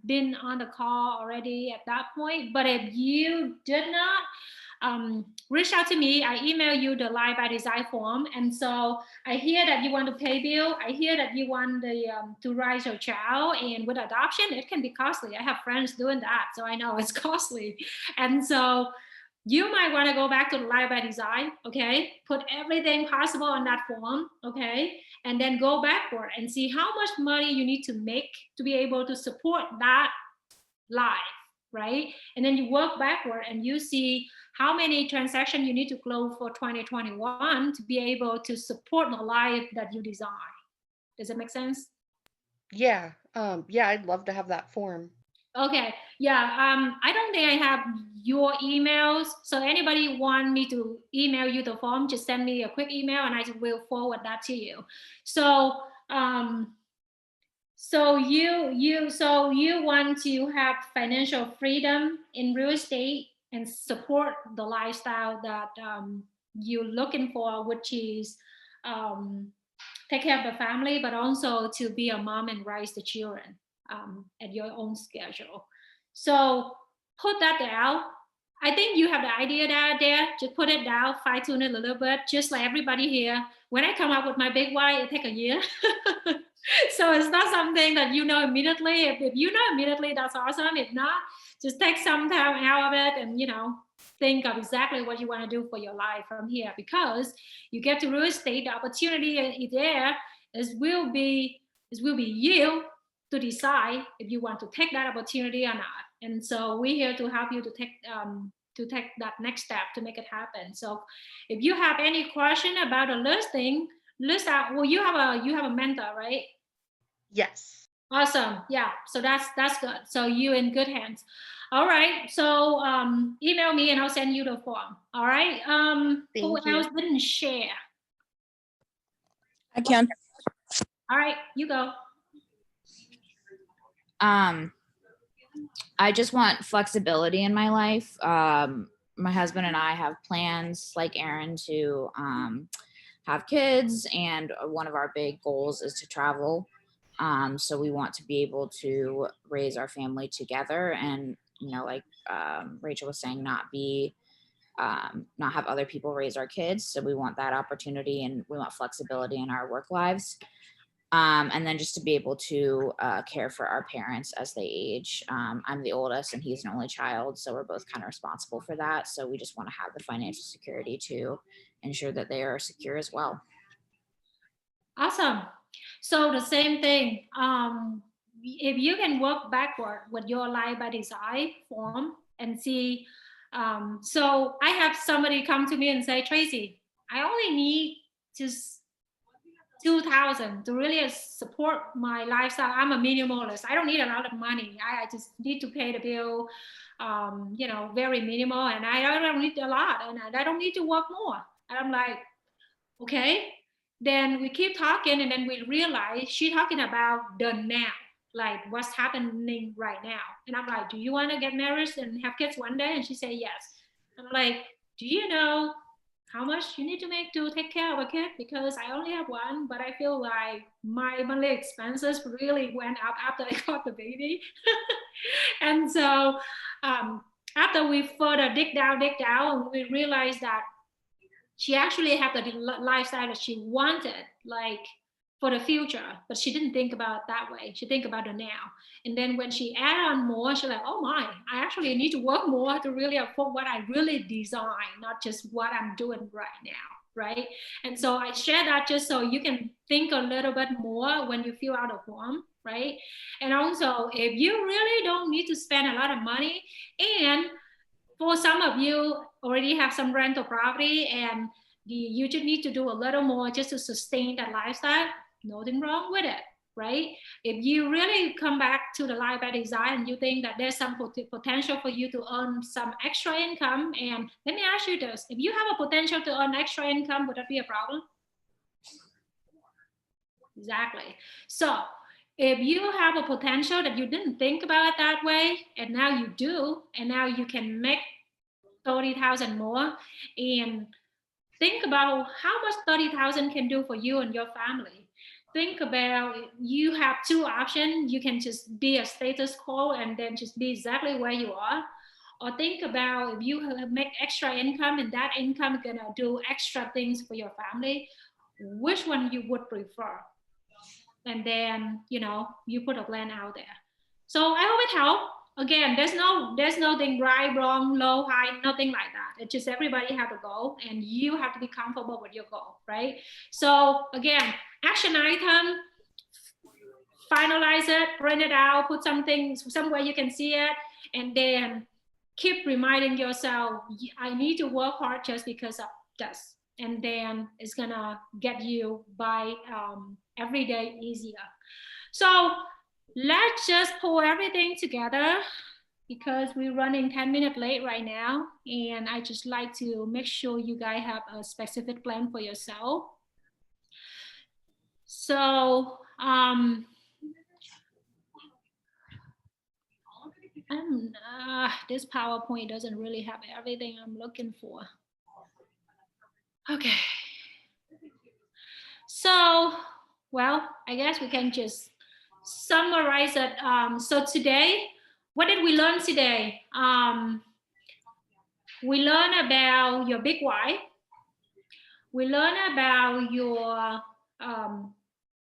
been on the call already at that point. But if you did not, reach out to me. I email you the Live by Design form. And so I hear that you want to pay bill. I hear that you want the to raise your child. And with adoption, it can be costly. I have friends doing that, so I know it's costly. And so you might want to go back to the Live by Design, okay? Put everything possible on that form, okay? And then go backward and see how much money you need to make to be able to support that live, right? And then you work backward and you see how many transactions you need to close for 2021 to be able to support the live that you design. Does it make sense? Yeah. Yeah, I'd love to have that form. Okay, yeah, I don't think I have your emails. So anybody want me to email you the form, just send me a quick email and I will forward that to you. So, so you want to have financial freedom in real estate and support the lifestyle that you're looking for, which is take care of the family, but also to be a mom and raise the children at your own schedule. So put that down. I think you have the idea there. Just put it down, fine tune it a little bit, just like everybody here. When I come up with my big why, it takes a year. So it's not something that you know immediately. If you know immediately, that's awesome. If not, just take some time out of it and, you know, think of exactly what you want to do for your life from here, because you get to real estate, the opportunity is there. It will be you to decide if you want to take that opportunity or not. And so we're here to help you to take to take that next step to make it happen. So if you have any question about a listing, list out. Well, you have a mentor, right? Yes. Awesome. Yeah. So that's good. So you in good hands. All right. So email me and I'll send you the form. All right. Who Thank you. else didn't share? I can. All right, you go. I just want flexibility in my life. My husband and I have plans like Aaron to have kids, and one of our big goals is to travel. So we want to be able to raise our family together, and like Rachel was saying, not have other people raise our kids. So we want that opportunity, and we want flexibility in our work lives. And then just to be able to care for our parents as they age. I'm the oldest and he's an only child, so we're both kind of responsible for that. So we just want to have the financial security to ensure that they are secure as well. Awesome. So the same thing. If you can work backward with your Life by Design form and see. So I have somebody come to me and say, Tracy, I only need just $2,000 to really support my lifestyle. I'm a minimalist. I don't need a lot of money. I just need to pay the bill, very minimal, and I don't need a lot, and I don't need to work more. And I'm like, okay. Then we keep talking, and then we realize she's talking about the now, like what's happening right now. And I'm like, do you want to get married and have kids one day? And she said yes. I'm like, do you know how much you need to make to take care of a kid? Because I only have one, but I feel like my monthly expenses really went up after I got the baby. And so after we further dig down, we realized that she actually had the lifestyle that she wanted, like for the future, but she didn't think about it that way. She think about the now. And then when she add on more, she's like, oh my, I actually need to work more to really afford what I really design, not just what I'm doing right now, right? And so I share that just so you can think a little bit more when you fill out a form, right? And also, if you really don't need to spend a lot of money, and for some of you already have some rental property and you just need to do a little more just to sustain that lifestyle, nothing wrong with it, right? If you really come back to the Life by Design and you think that there's some potential for you to earn some extra income, and let me ask you this, if you have a potential to earn extra income, would that be a problem? Exactly. So if you have a potential that you didn't think about it that way, and now you do, and now you can make 30,000 more, and think about how much 30,000 can do for you and your family. Think about, you have two options. You can just be a status quo and then just be exactly where you are. Or think about if you make extra income and that income is gonna do extra things for your family, which one you would prefer? And then, you put a plan out there. So I hope it helped. Again, there's nothing right, wrong, low, high, nothing like that. It's just everybody have a goal and you have to be comfortable with your goal, right? So again, action item, finalize it, print it out, put something somewhere you can see it, and then keep reminding yourself, I need to work hard just because of this. And then it's gonna get you by every day easier. So let's just pull everything together because we're running 10 minutes late right now. And I just like to make sure you guys have a specific plan for yourself. So this PowerPoint doesn't really have everything I'm looking for. Okay. So, well, I guess we can just summarize it. So today, what did we learn today? We learned about your big why. We learned about your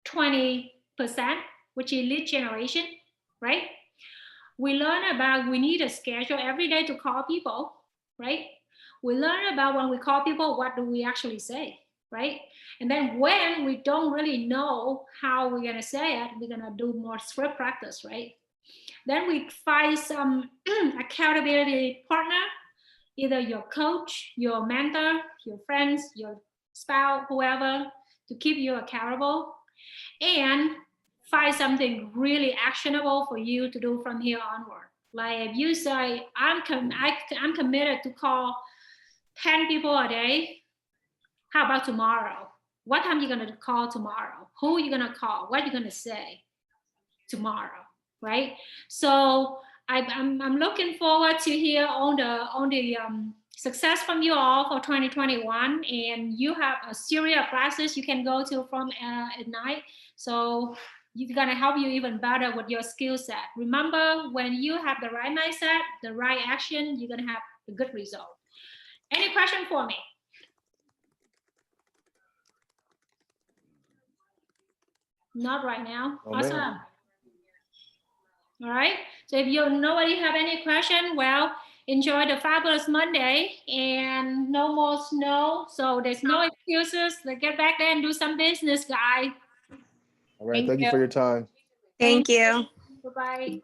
20%, which is lead generation, right? We learn about we need a schedule every day to call people, right? We learn about when we call people, what do we actually say, right? And then when we don't really know how we're gonna say it, we're gonna do more script practice, right? Then we find some accountability partner either your coach, your mentor, your friends, your spouse, whoever, to keep you accountable, and find something really actionable for you to do from here onward. Like if you say, I'm committed to call 10 people a day, how about tomorrow? What time are you going to call tomorrow? Who are you going to call? What are you going to say tomorrow, right? So I'm looking forward to hear on the success from you all for 2021, and you have a series of classes you can go to from at night. So it's gonna help you even better with your skill set. Remember, when you have the right mindset, the right action, you're gonna have a good result. Any question for me? Not right now. Oh, Awesome. man. All right. So if nobody have any question, well, enjoy the fabulous Monday and no more snow. So there's no excuses. Let's get back there and do some business, guys. All right. Thank you for your time. Thank you. Bye-bye.